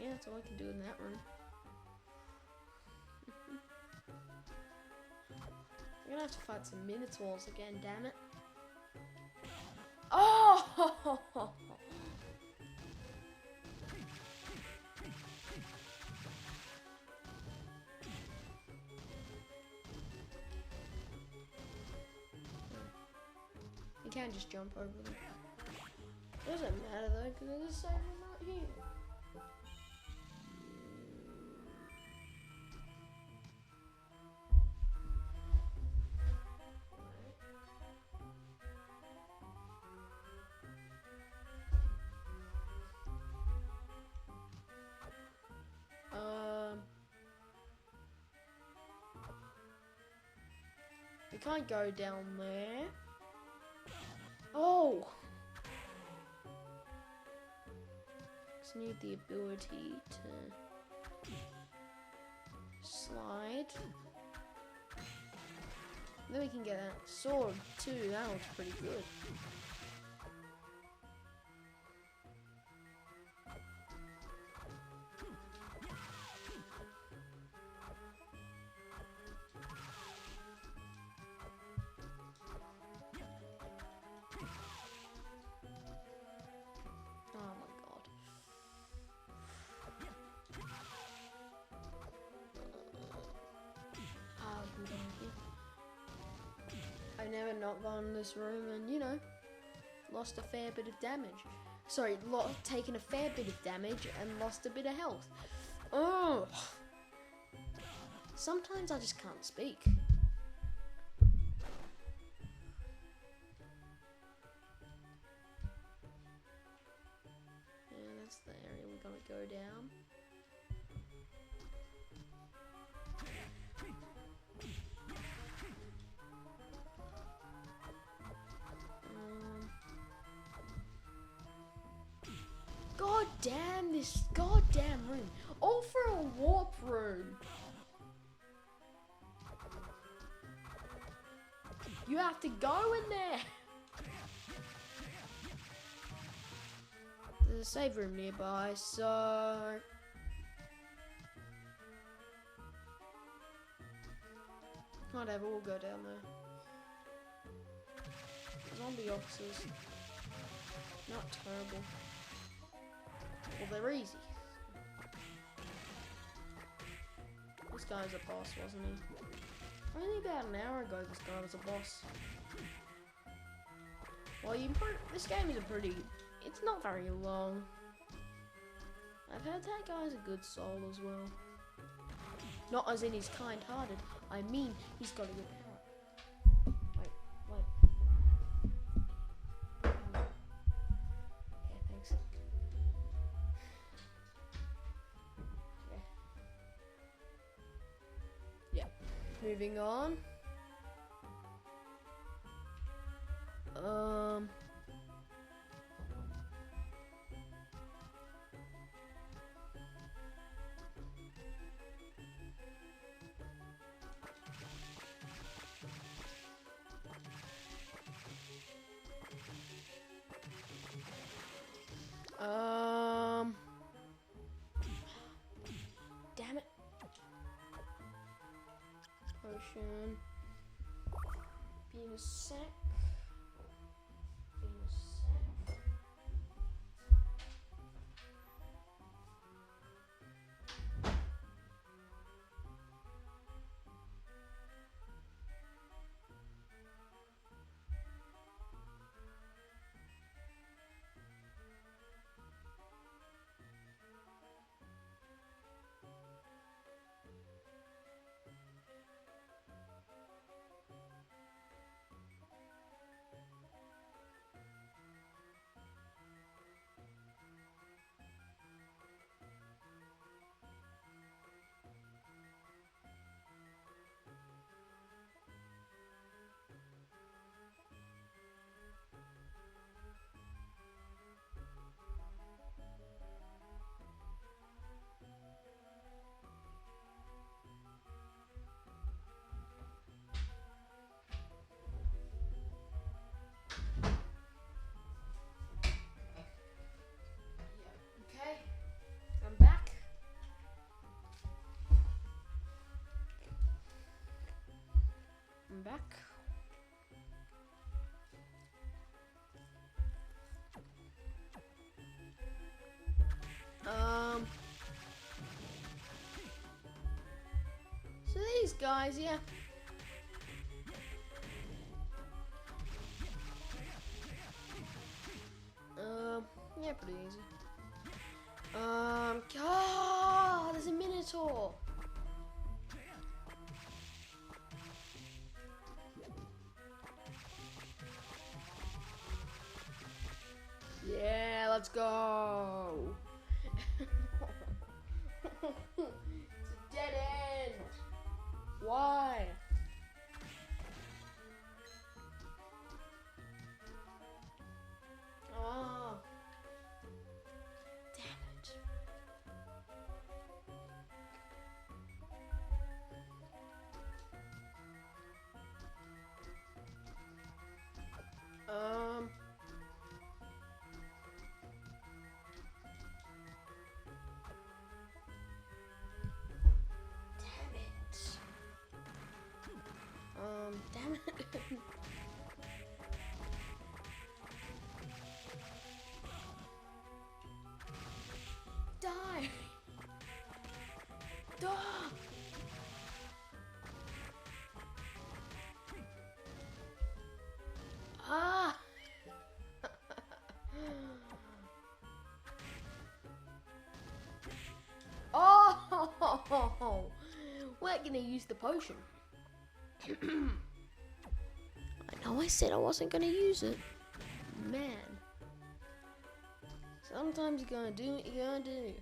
Yeah, that's all I can do in that room. I'm gonna have to fight some Minotaurs again, damn it. Oh! You can't just jump over them. Doesn't matter though, because I just saved them right here. We can't go down there. Oh! Just need the ability to slide. Then we can get that sword too. That looks pretty good. I've never not gone in this room and, you know, lost a fair bit of damage. Sorry, taken a fair bit of damage and lost a bit of health. Oh! Sometimes I just can't speak. Yeah, that's the area we're gonna go down. You have to go in there. There's a save room nearby, so whatever, we'll go down there. Zombie officers. Not terrible. Well, they're easy. This guy's a boss, wasn't he? Only about an hour ago this guy was a boss. Well, this game is it's not very long. I've heard that guy's a good soul as well. Not as in he's kind-hearted, I mean he's got a good power. Wait. Yeah, thanks. Yeah. Moving on. Damn it. Potion. Being sec. I'm back. So these guys, yeah. Yeah, pretty easy. Oh, there's a Minotaur. Yeah, let's go. It's a dead end. Why? Oh. Damn it. Damn it. Die. Duh. Ah. Oh, we're gonna use the potion. I know I said I wasn't gonna use it. Man. Sometimes you're gonna do what you're gonna do.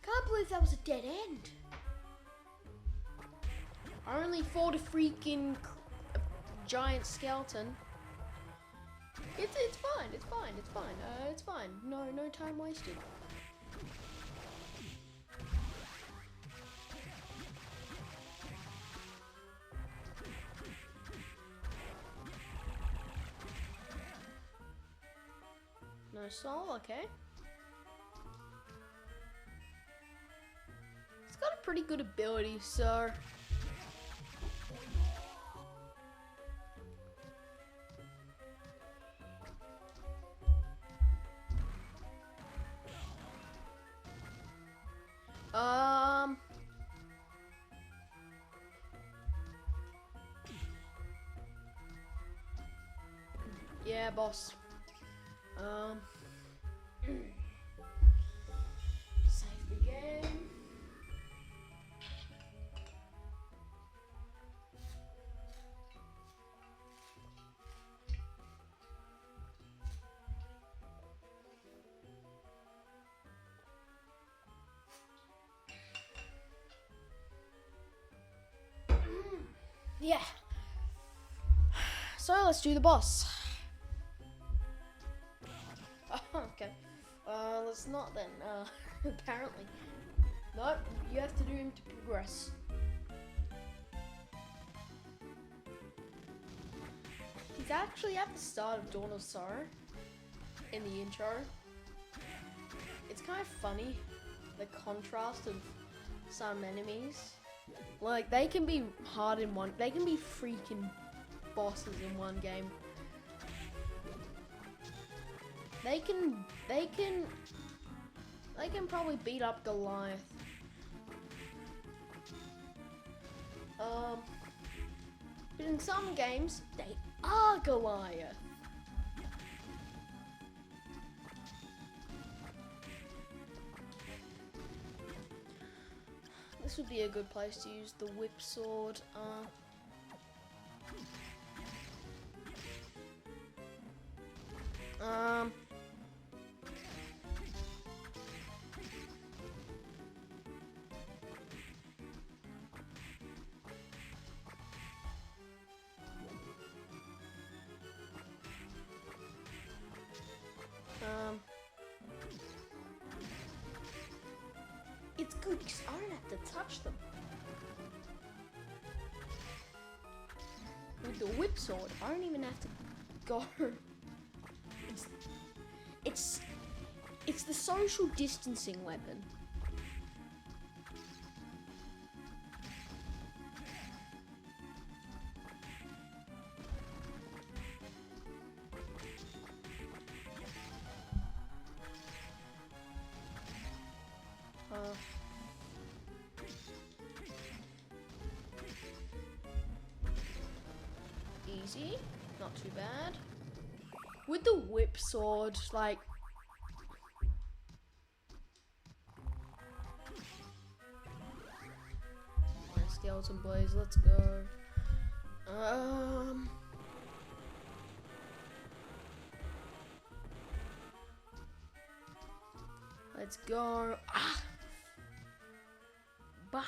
Can't believe that was a dead end. I only fought a freaking giant skeleton. It's fine, it's fine, it's fine. It's fine. No time wasted. No soul, okay. It's got a pretty good ability, so... Yeah, boss. Save the game. Yeah. So let's do the boss. Okay. Let's not then. Apparently. Nope, you have to do him to progress. He's actually at the start of Dawn of Sorrow in the intro. It's kind of funny, the contrast of some enemies. Like, they can be hard in one, they can be freaking bosses in one game. They can probably beat up Goliath. But in some games, they are Goliath. This would be a good place to use the whip sword. It's good because I don't have to touch them. With the whip sword, I don't even have to go. It's the social distancing weapon. Easy, not too bad. With the whip sword, like... Skeleton Blaze, let's go. Let's go. Ah! Bah!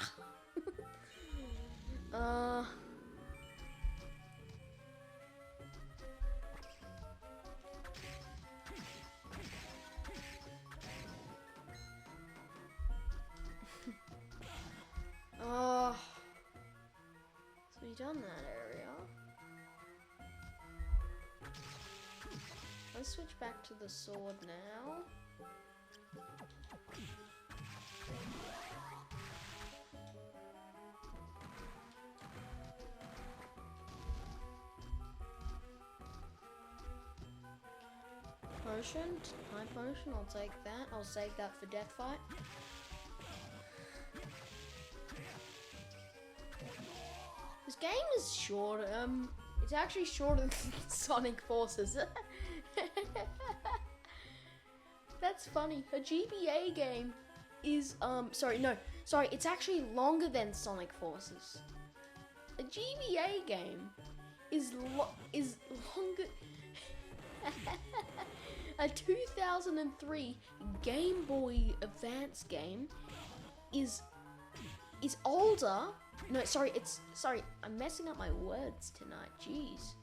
So we done that area. Let's switch back to the sword now. Potion, high potion, I'll take that. I'll save that for death fight. This game is short. It's actually shorter than Sonic Forces. That's funny. A GBA game is sorry, it's actually longer than Sonic Forces. A GBA game is longer. A 2003 Game Boy Advance game is older. No, sorry, I'm messing up my words tonight. Jeez.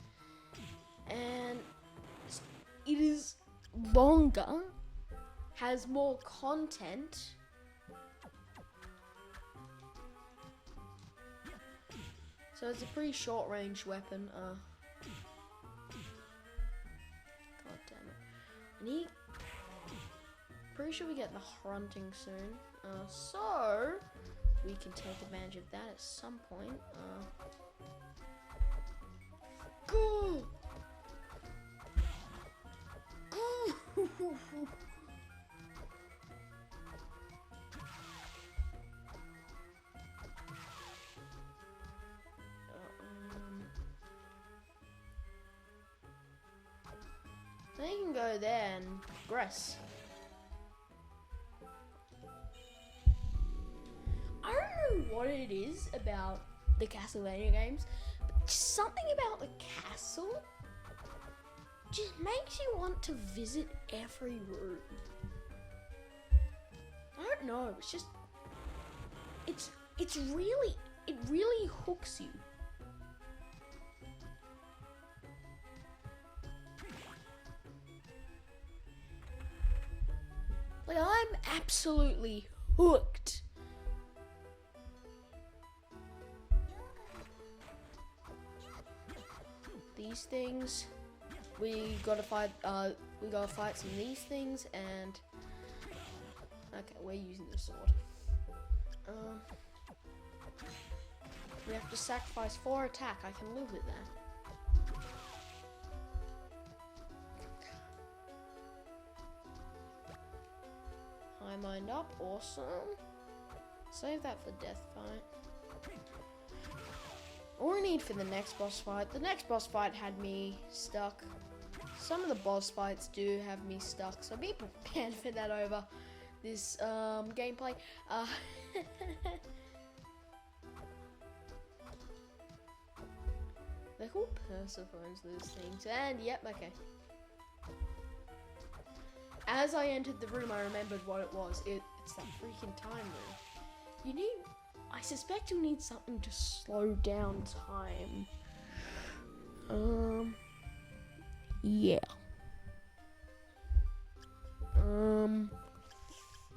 And it is longer, has more content. So it's a pretty short range weapon. God damn it. pretty sure we get the hunting soon. So we can take advantage of that at some point. Go! Go! They can go there and progress. I don't know what it is about the Castlevania games, but just something about the castle just makes you want to visit every room. I don't know, it's just, it really hooks you. Like, I'm absolutely hooked. These things, we gotta fight some of these things, and okay, we're using the sword. We have to sacrifice 4 attack. I can live with that. High mind up, awesome. Save that for death fight. All we need for the next boss fight. The next boss fight had me stuck. Some of the boss fights do have me stuck, so be prepared for that over this gameplay. They're called Persephones, those things. And yep, okay. As I entered the room, I remembered what it was. It's that freaking time room. I suspect you need something to slow down time. Yeah.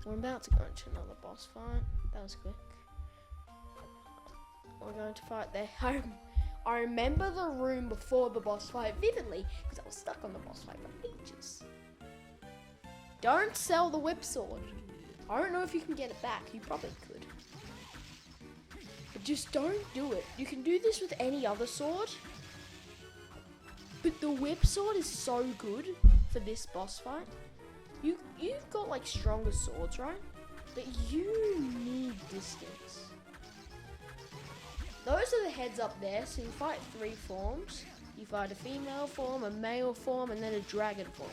We're about to go into another boss fight. That was quick. We're going to fight there. I remember the room before the boss fight vividly, because I was stuck on the boss fight for ages. Don't sell the whip sword. I don't know if you can get it back. You probably could. But just don't do it. You can do this with any other sword. But the whip sword is so good for this boss fight. You've got like stronger swords, right? But you need distance. Those are the heads up there. So you fight 3 forms. You fight a female form, a male form, and then a dragon form.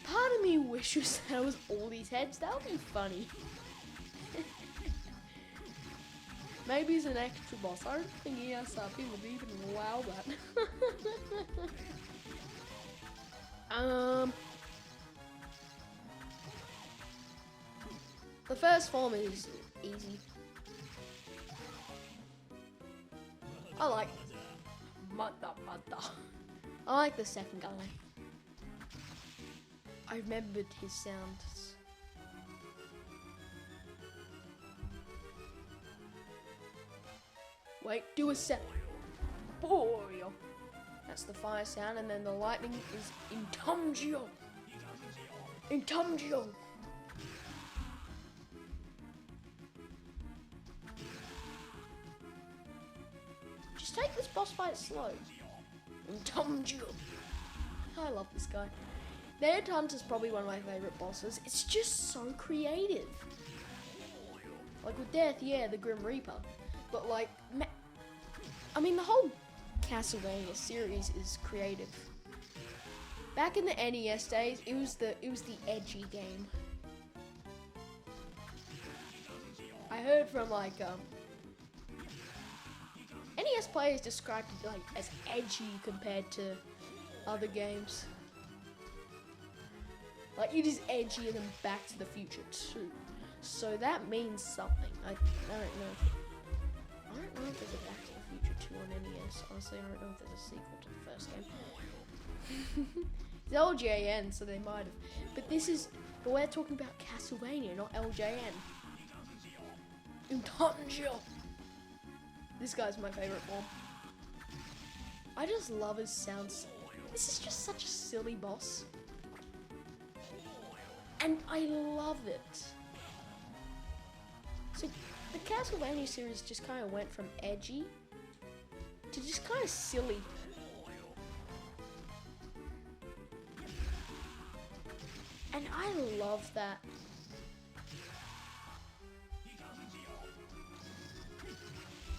Part of me wishes there was all these heads. That would be funny. Maybe he's an extra boss. I don't think he has something would even allow that. The first form is easy. I like mother. I like the second guy. I remembered his sounds. Wait, do a sound. Boy. That's the fire sound, and then the lightning is Intumgio. Intumgio. Just take this boss fight slow. Intumgio. I love this guy. The Headhunter's probably one of my favorite bosses. It's just so creative. Like with Death, yeah, the Grim Reaper. But like, I mean, the whole Castlevania series is creative. Back in the NES days, it was the edgy game. I heard from like NES players described it like as edgy compared to other games. Like, it is edgier than Back to the Future 2. So that means something. I don't know if there's a Back to the Future 2 on NES. Honestly, I don't know if there's a sequel to the first game. It's LJN, so they might have. But we're talking about Castlevania, not LJN. Intumgio. This guy's my favorite form. I just love his sounds. This is just such a silly boss. And I love it. So the Castlevania series just kind of went from edgy to just kind of silly. And I love that.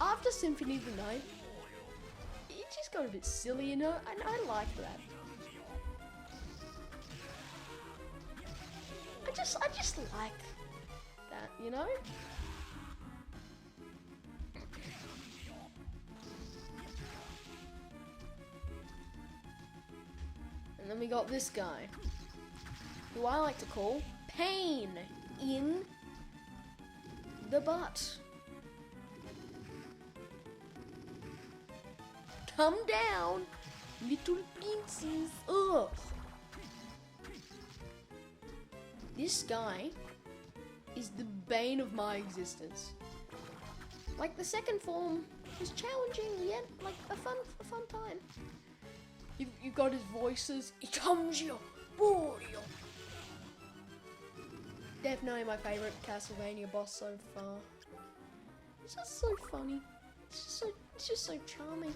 After Symphony of the Night, it just got a bit silly, you know, and I like that. I just like that, you know? And then we got this guy, who I like to call Pain in the Butt. Come down, little princess. Ugh. This guy is the bane of my existence. Like, the second form is challenging, yet like a fun time. You got his voices. He comes here, boy. Definitely my favorite Castlevania boss so far. It's just so funny. It's just so charming.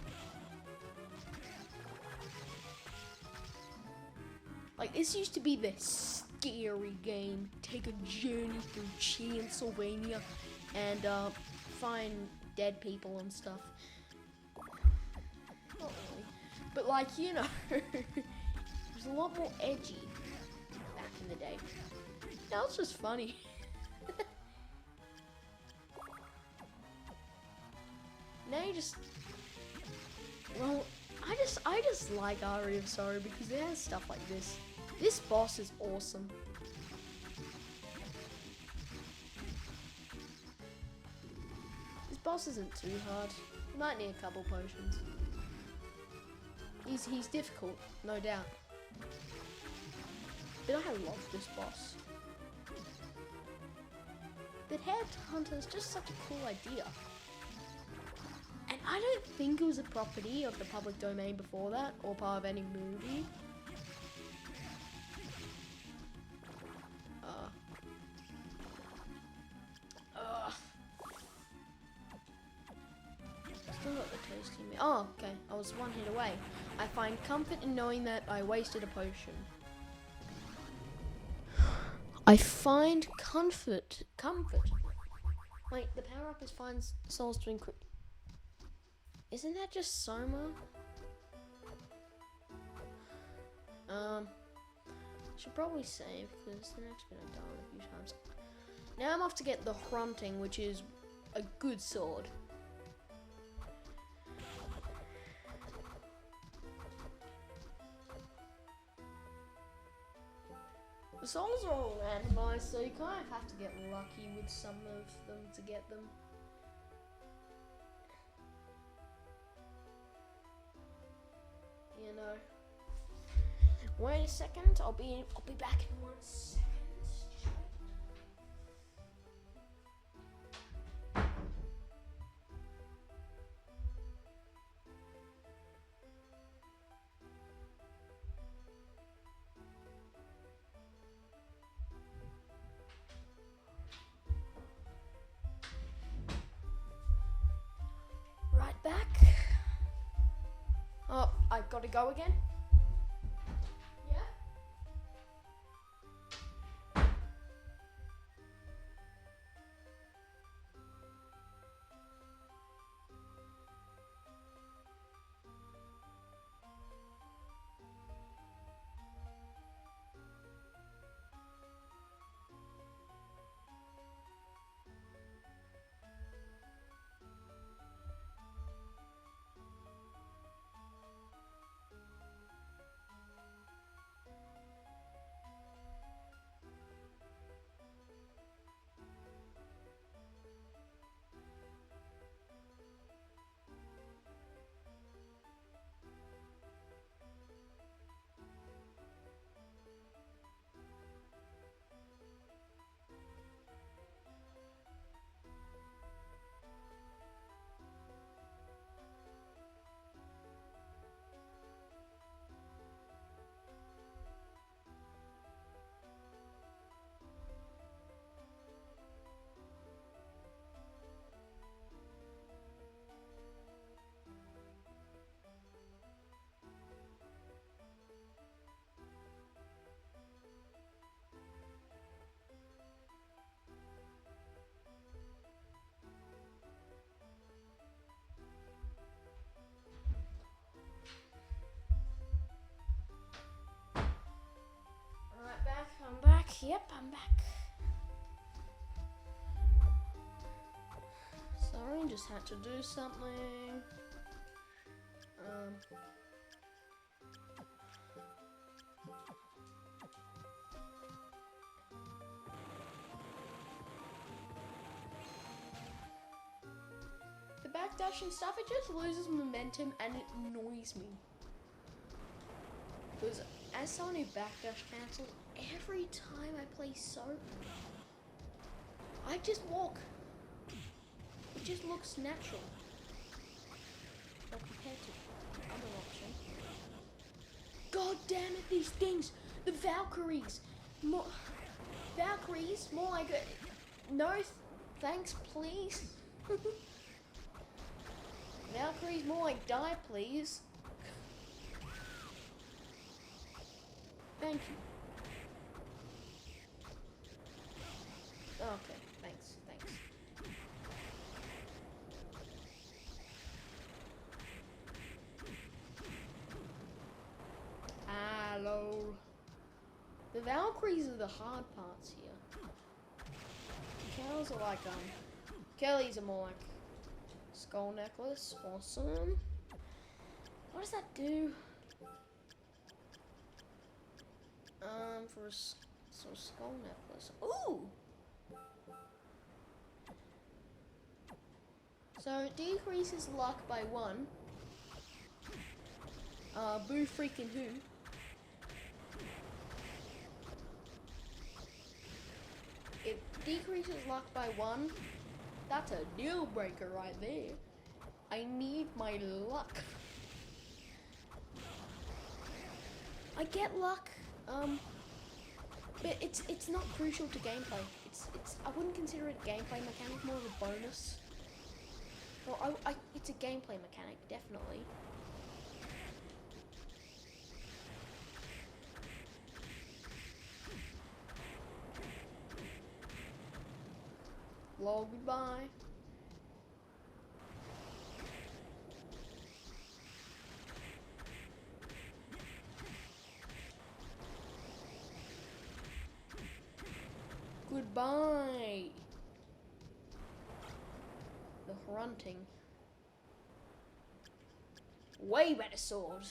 Like, this used to be the scary game. Take a journey through Castlevania and find dead people and stuff. Not really. But like, you know, it was a lot more edgy back in the day. Now it's just funny. Now you just, well, I just like Aria of Sorrow because it has stuff like this. This boss is awesome. This boss isn't too hard. You might need a couple potions. He's difficult, no doubt. But I love this boss. But Headhunter is just such a cool idea. And I don't think it was a property of the public domain before that, or part of any movie. Still got the tasty meat. Oh, okay. I was one hit away. I find comfort in knowing that I wasted a potion. I find comfort. Wait, the power up is finds souls to encrypt. Isn't that just Soma? Should probably save because the next bit I've done a few times. Now I'm off to get the Hrunting, which is a good sword. The souls are all randomized, so you kind of have to get lucky with some of them to get them. You know. Wait a second, I'll be back in 1 second. Right back. Oh, I gotta go again. Yep, I'm back. Sorry, just had to do something. The backdashing stuff, it just loses momentum and it annoys me. Because as someone who backdash cancels, every time I play soap, I just walk. It just looks natural. Well, compared to the other option. God damn it, these things! The Valkyries! Valkyries? More like a... No, thanks, please. Valkyries, more like die, please. Thank you. Okay, thanks. Hello. The Valkyries are the hard parts here. Cows are like, Kellys are more like skull necklace. Awesome. What does that do? For a skull necklace. Ooh! So it decreases luck by 1. Boo freaking who? It decreases luck by 1. That's a deal breaker right there. I need my luck. I get luck, but it's not crucial to gameplay. I wouldn't consider it a gameplay mechanic, more of a bonus. Well, it's a gameplay mechanic, definitely. Lol, goodbye. Goodbye. The grunting. Way better sword.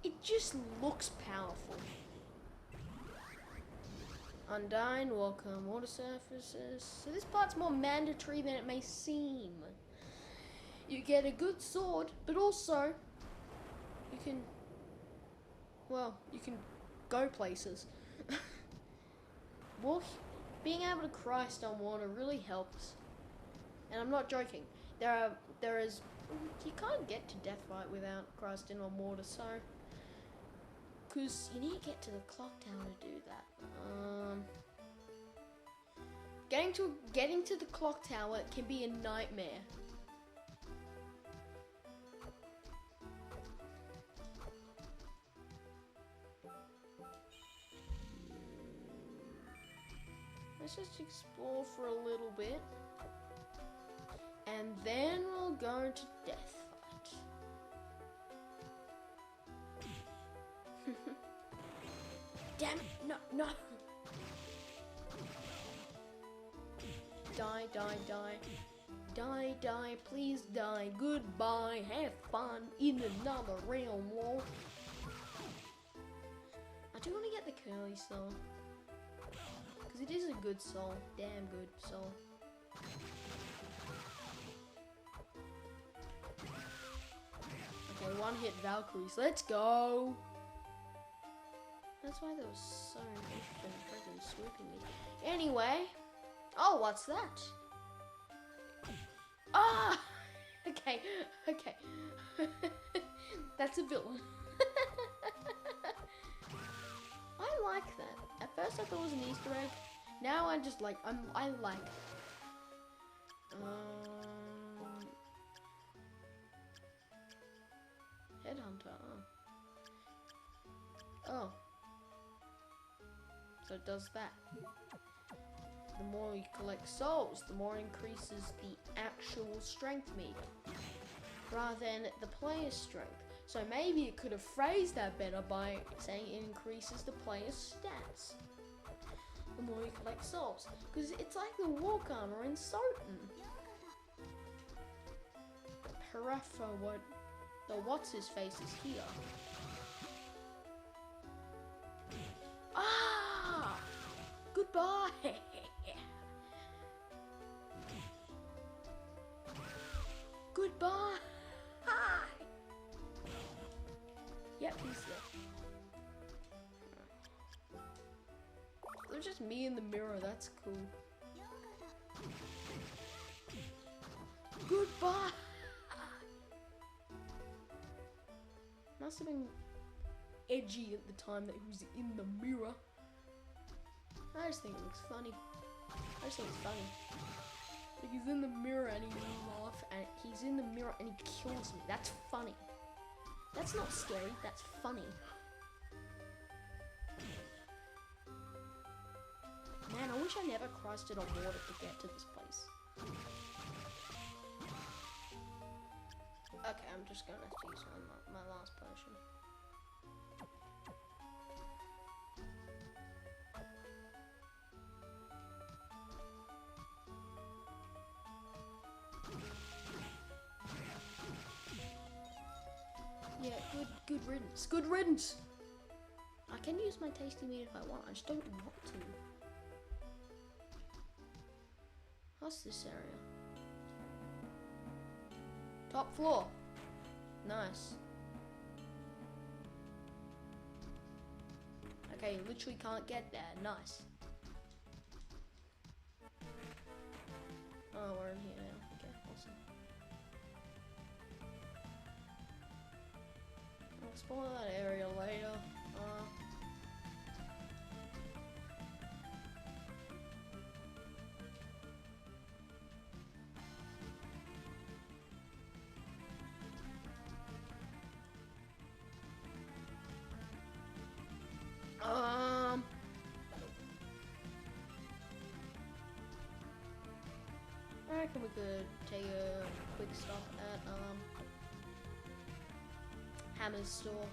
It just looks powerful. Undyne, welcome. Water surfaces. So this part's more mandatory than it may seem. You get a good sword, but also you can go places. Being able to cry stone water really helps. And I'm not joking. You can't get to Deathfight without Christ on water, so because you need to get to the clock tower to do that. Getting to the clock tower can be a nightmare. Let's just explore for a little bit. And then we'll go to Deathfight. Damn it, no. Die, please die. Goodbye, have fun in another realm, lol. I do want to get the curly soul. Because it is a good soul. Damn good soul. Okay, one hit Valkyries. Let's go! That's why they were so interested in freaking swooping me. Anyway. Oh, what's that? Ah! Okay. That's a villain. I like that. At first I thought it was an Easter egg. Now I just like, I like it. Headhunter. Oh. So it does that. The more you collect souls, the more increases the actual strength meter, rather than the player's strength. So maybe it could have phrased that better by saying it increases the player's stats the more you collect souls. Because it's like the walk armor in Soten. The what's his face is here. Ah! Goodbye! Goodbye! Hi! Yep, he's there. There's just me in the mirror, that's cool. Goodbye! Must have been edgy at the time that he was in the mirror. I just think it looks funny. I just think it's funny. Like he's in the mirror and he laughs, and he's in the mirror and he kills me. That's funny. That's not scary, that's funny. Man, I wish I never crossed it on water to get to this place. Okay, I'm just gonna use my last potion. Yeah, good riddance. Good riddance! I can use my tasty meat if I want, I just don't want to. What's this area? Top floor. Nice. Okay, you literally can't get there. Nice. Oh, we're in here now. Okay, awesome. I'll explore that area later. I reckon we could take a quick stop at Hammer's store.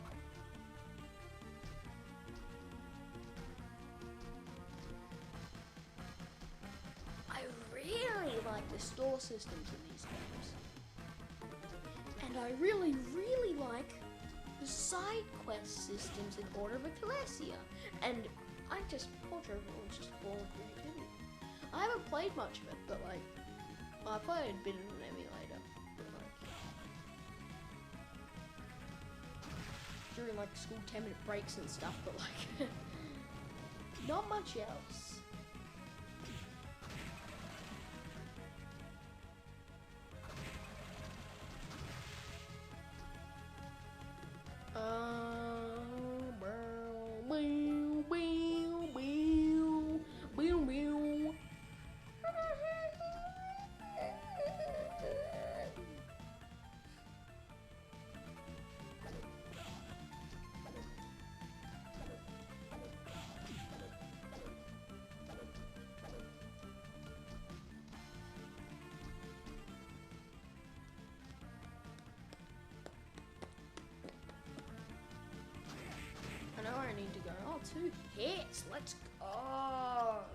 I really like the store systems in these games. And I really like the side quest systems in Order of Ecclesia. And I just, Order of Ecclesia was just full of creativity. I haven't played much of it, but like, well, I played a bit of an emulator, but like, during like school 10-minute breaks and stuff, but like, not much else. I know where I need to go. Oh, 2 hits. Let's go.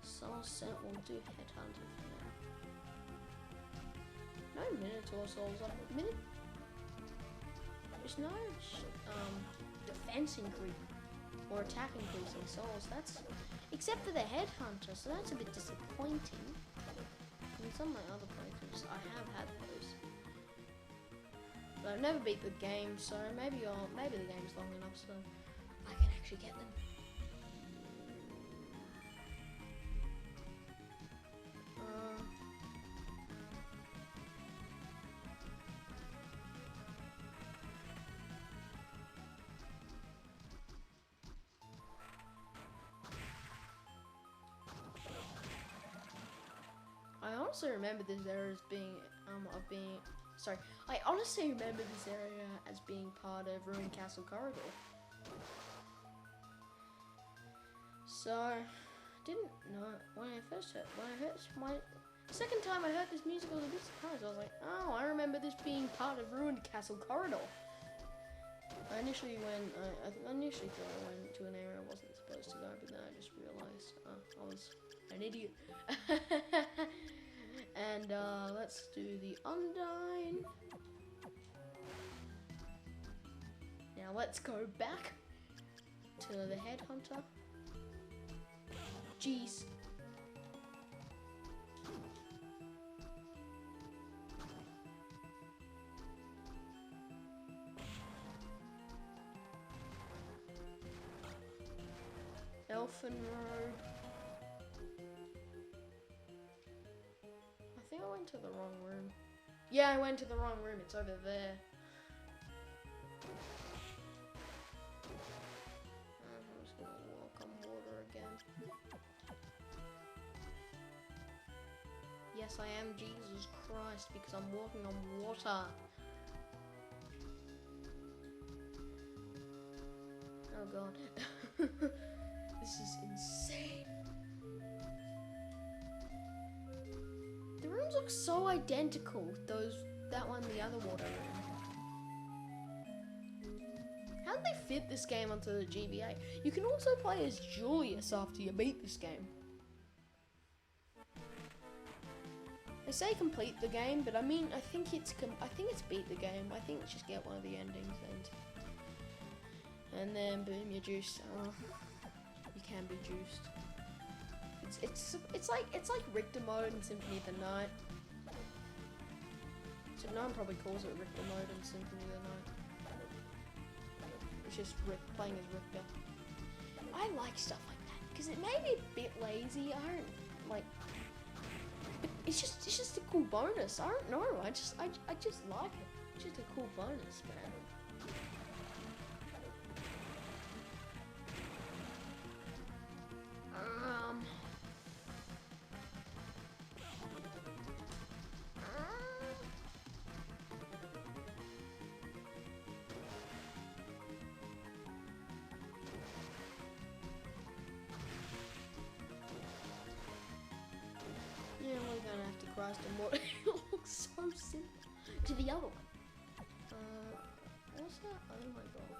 Soul Scent will do Headhunter for now. No Minotaur souls up. There's no defense increase or attack increasing souls. That's except for the Headhunter, so that's a bit disappointing. I mean, some of my other playthroughs I have had those. But I've never beat the game, so maybe the game's long enough so I can actually get them. I honestly remember this area as being I honestly remember this area as being part of Ruined Castle Corridor. So, didn't know second time I heard this music, I was a bit surprised. I was like, oh, I remember this being part of Ruined Castle Corridor. I initially thought I went to an area I wasn't supposed to go, but then I just realized I was an idiot. And let's do the Undyne. Now let's go back to the Headhunter. Jeez. Elfin Road. I think I went to the wrong room. Yeah, I went to the wrong room. It's over there. I'm just gonna walk on water again. Yes, I am Jesus Christ because I'm walking on water. Oh god. This is insane. The rooms look so identical. That one, the other water room. How did they fit this game onto the GBA? You can also play as Julius after you beat this game. They say complete the game, but I mean, I think it's beat the game. I think just get one of the endings and then boom, you're juiced. You can be juiced. It's like Richter mode in Symphony of the Night. So no one probably calls it Richter mode in Symphony of the Night. It's just playing as Richter. I like stuff like that because it may be a bit lazy. I don't like. But it's just a cool bonus. I don't know. I just like it. It's just a cool bonus, man. Yeah, we're gonna have to cross the water. It looks so simple. To the other one. What's that? Oh my god.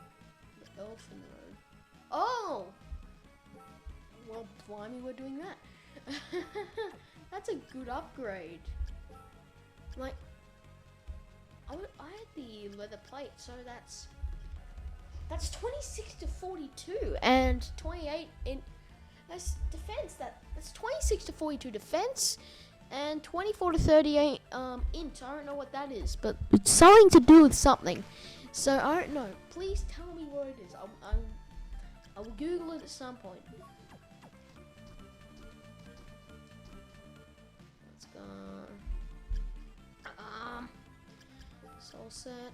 The Elfin Road. Oh! Well, blimey, we're doing that. That's a good upgrade. Like, I had the leather plate, so that's 26 to 42 and 28 in. That's defense. That's 26 to 42 defense, and 24 to 38 int. I don't know what that is, but it's something to do with something. So I don't know. Please tell me what it is. I will Google it at some point. Let's go. Soul set.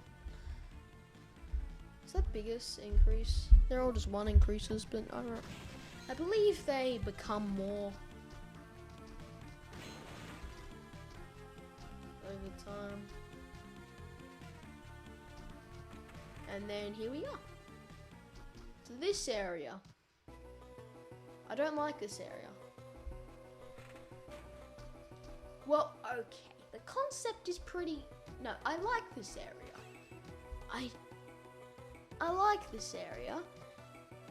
Is that biggest increase? They're all just one increases, but I don't know. I believe they become more over time. And then here we are. So this area. I don't like this area. Well, okay. The concept is pretty... No, I like this area. I like this area.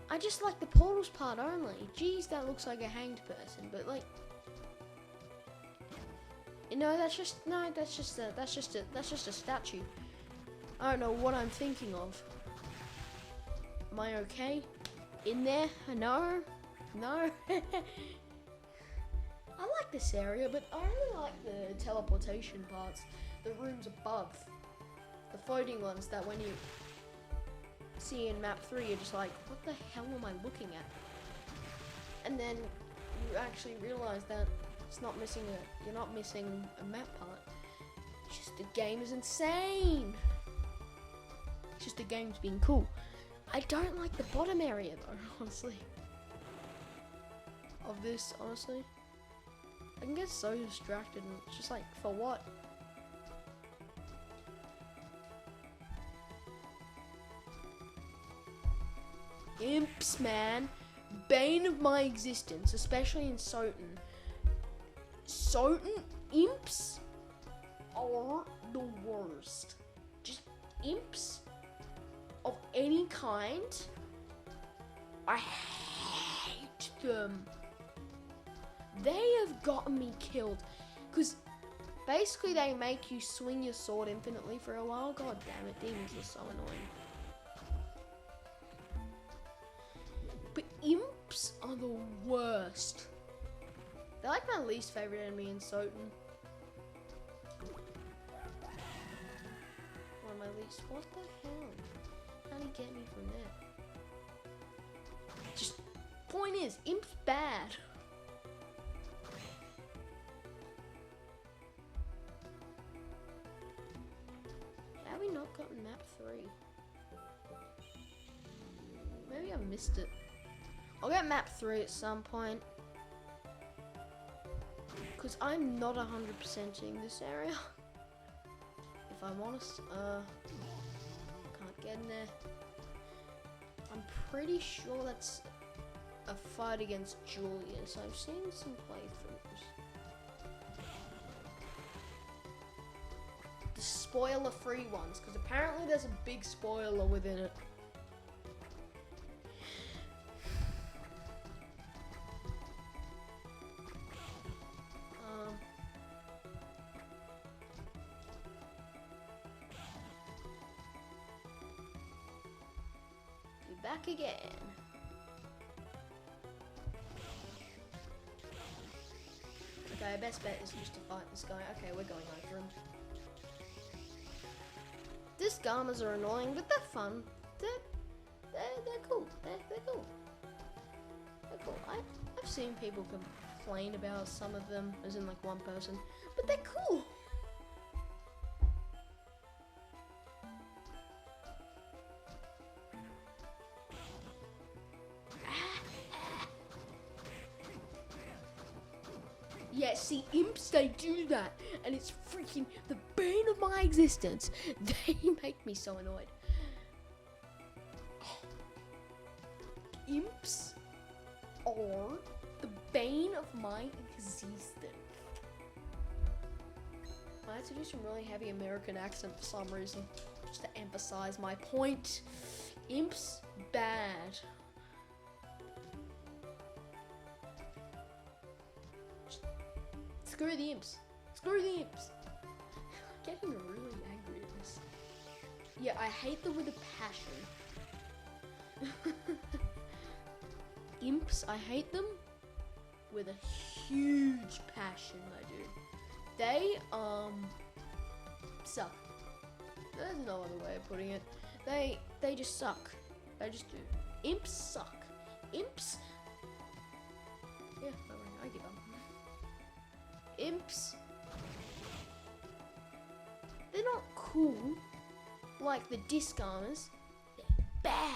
I just like the portals part only. Geez, that looks like a hanged person, but like, you know, that's just a statue. I don't know what I'm thinking of. Am I okay? In there? No. I like this area, but I really like the teleportation parts. The rooms above. The floating ones that when you see in map 3, you're just like, what the hell am I looking at? And then you actually realize that you're not missing a map part. It's just the game is insane. It's just the game's being cool. I don't like the bottom area though, honestly. Of this, honestly. I can get so distracted and it's just like, for what? Imps, man. Bane of my existence, especially in Soten. Imps are the worst. Just imps of any kind. I hate them. They have gotten me killed. Because basically they make you swing your sword infinitely for a while. God damn it, demons are so annoying. But imps are the worst. They're like my least favorite enemy in Soten. One of my least. What the hell? How'd he get me from there? Just point is, imp's bad. How have we not gotten map 3? Maybe I missed it. I'll get map 3 at some point. Because I'm not 100%ing this area. If I'm honest, can't get in there. I'm pretty sure that's a fight against Julius. I've seen some playthroughs. The spoiler-free ones, because apparently there's a big spoiler within it. Back again. Okay, best bet is just to fight this guy. Okay, we're going over him. These Garmas are annoying, but they're fun. They're cool. They're cool. They're cool. I've seen people complain about some of them, as in like one person, but they're cool. Yeah, see, imps, they do that, and it's freaking the bane of my existence. They make me so annoyed. Imps are the bane of my existence. I had to do some really heavy American accent for some reason, just to emphasize my point. Imps, bad. Screw the imps. Screw the imps. I'm getting really angry at this. Yeah, I hate them with a passion. Imps, I hate them with a huge passion, I do. They, suck. There's no other way of putting it. They just suck. They just do. Imps suck. Imps... Yeah, I give up. Imps, they're not cool like the disc armors. They're bad.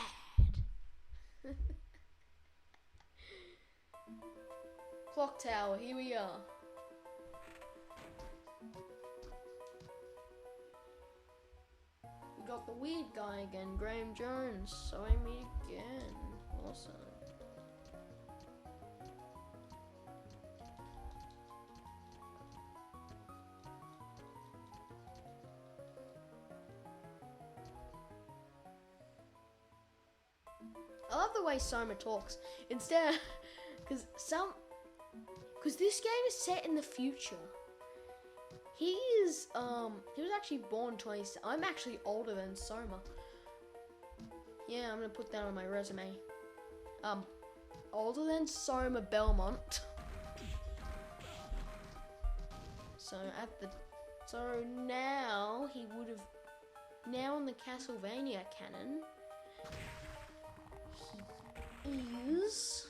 Clock tower, here we are. We got the weird guy again, Graham Jones. So I meet again. Awesome. I love the way Soma talks. Instead, because this game is set in the future. He was actually born 20. I'm actually older than Soma. Yeah, I'm gonna put that on my resume. Older than Soma Belmont. So now he would have, now in the Castlevania canon, he is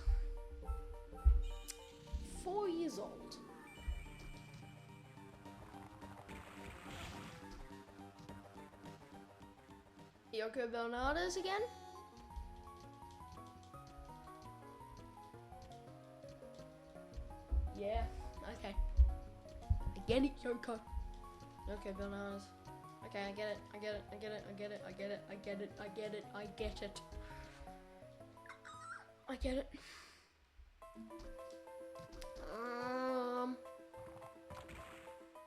4 years old. Yoko Bernardes again? Yeah, okay. I get it, Yoko. Okay, Bernardes. Okay, I get it. I get it. I get it. I get it. I get it. I get it. I get it. I get it. I get it.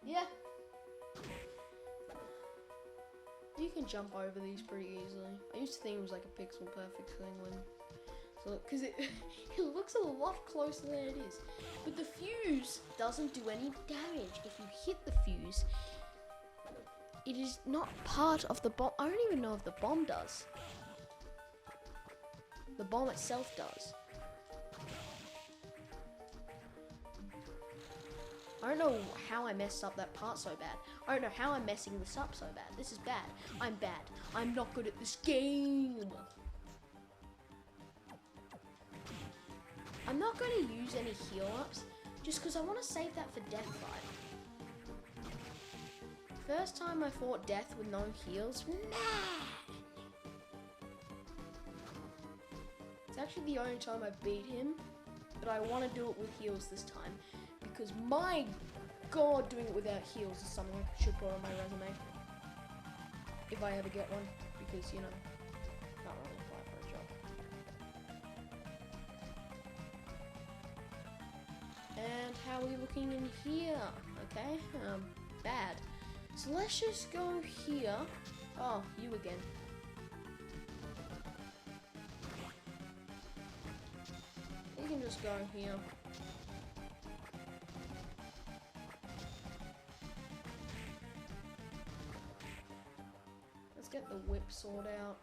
Yeah. You can can jump over these pretty easily. I used to think it was like a pixel perfect thing when, so because it it looks a lot closer than it is. But the fuse doesn't do any damage if you hit the fuse. It is not part of the bomb. I don't even know if the bomb does. The bomb itself does. I don't know how I messed up that part so bad. I don't know how I'm messing this up so bad. This is bad. I'm bad. I'm not good at this game. I'm not going to use any heal ups just because I want to save that for death fight. First time I fought death with no heals, man. It's actually the only time I beat him, but I want to do it with heals this time. Because my god, doing it without heals is something I should put on my resume. If I ever get one. Because, you know, not really apply for a job. And how are we looking in here? Okay, bad. So let's just go here. Oh, you again. You can just go here. Get the whip sword out.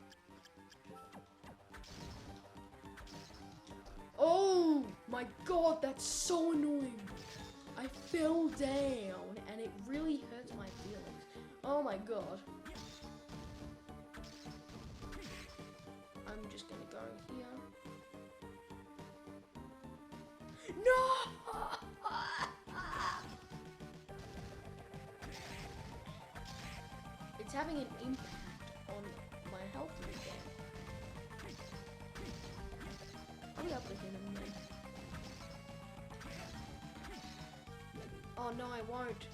Oh my god, that's so annoying. I fell down and it really hurts my feelings. Oh my god. I'm just gonna go here. No! It's having an impact on my health again. I'll be able to hit him then. Oh no, I won't.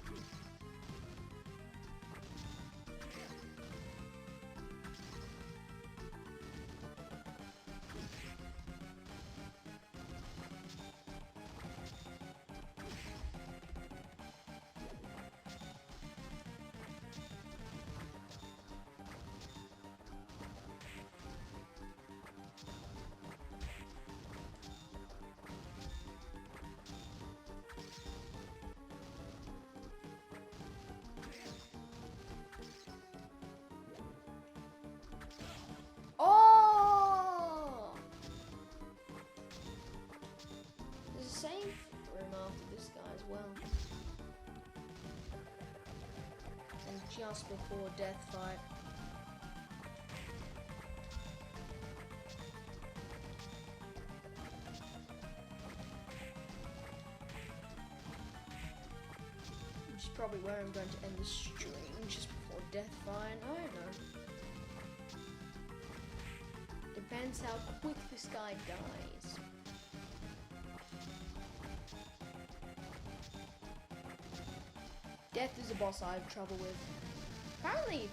Oh! There's a save room after this guy as well. And just before death fight. Which is probably where I'm going to end the stream, just before death fight. I don't know. Depends how quick this guy dies. Death is a boss I have trouble with. Apparently,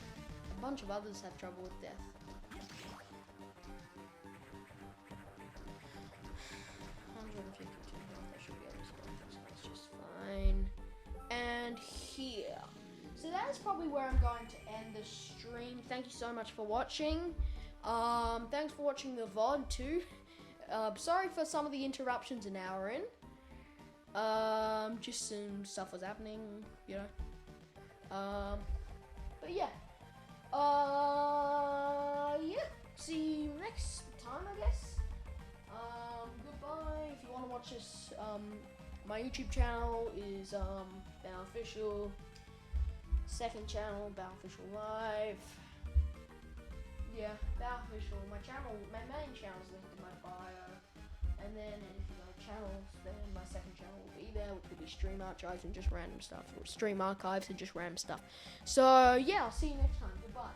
a bunch of others have trouble with death. I should be able to stop this. That's just fine. And here. So that is probably where I'm going to end the stream. Thank you so much for watching. Thanks for watching the VOD too. Sorry for some of the interruptions an hour in. Just some stuff was happening, you know. But yeah. Yeah. See you next time, I guess. Goodbye. If you want to watch this, my YouTube channel is Beneficial. Second channel, Beneficial Live. Yeah, Beneficial. My main channel is linked in my bio. And then if you go to channels, then my second channel will be there, which will be stream archives and just random stuff. Or stream archives and just random stuff. So yeah, I'll see you next time. Goodbye.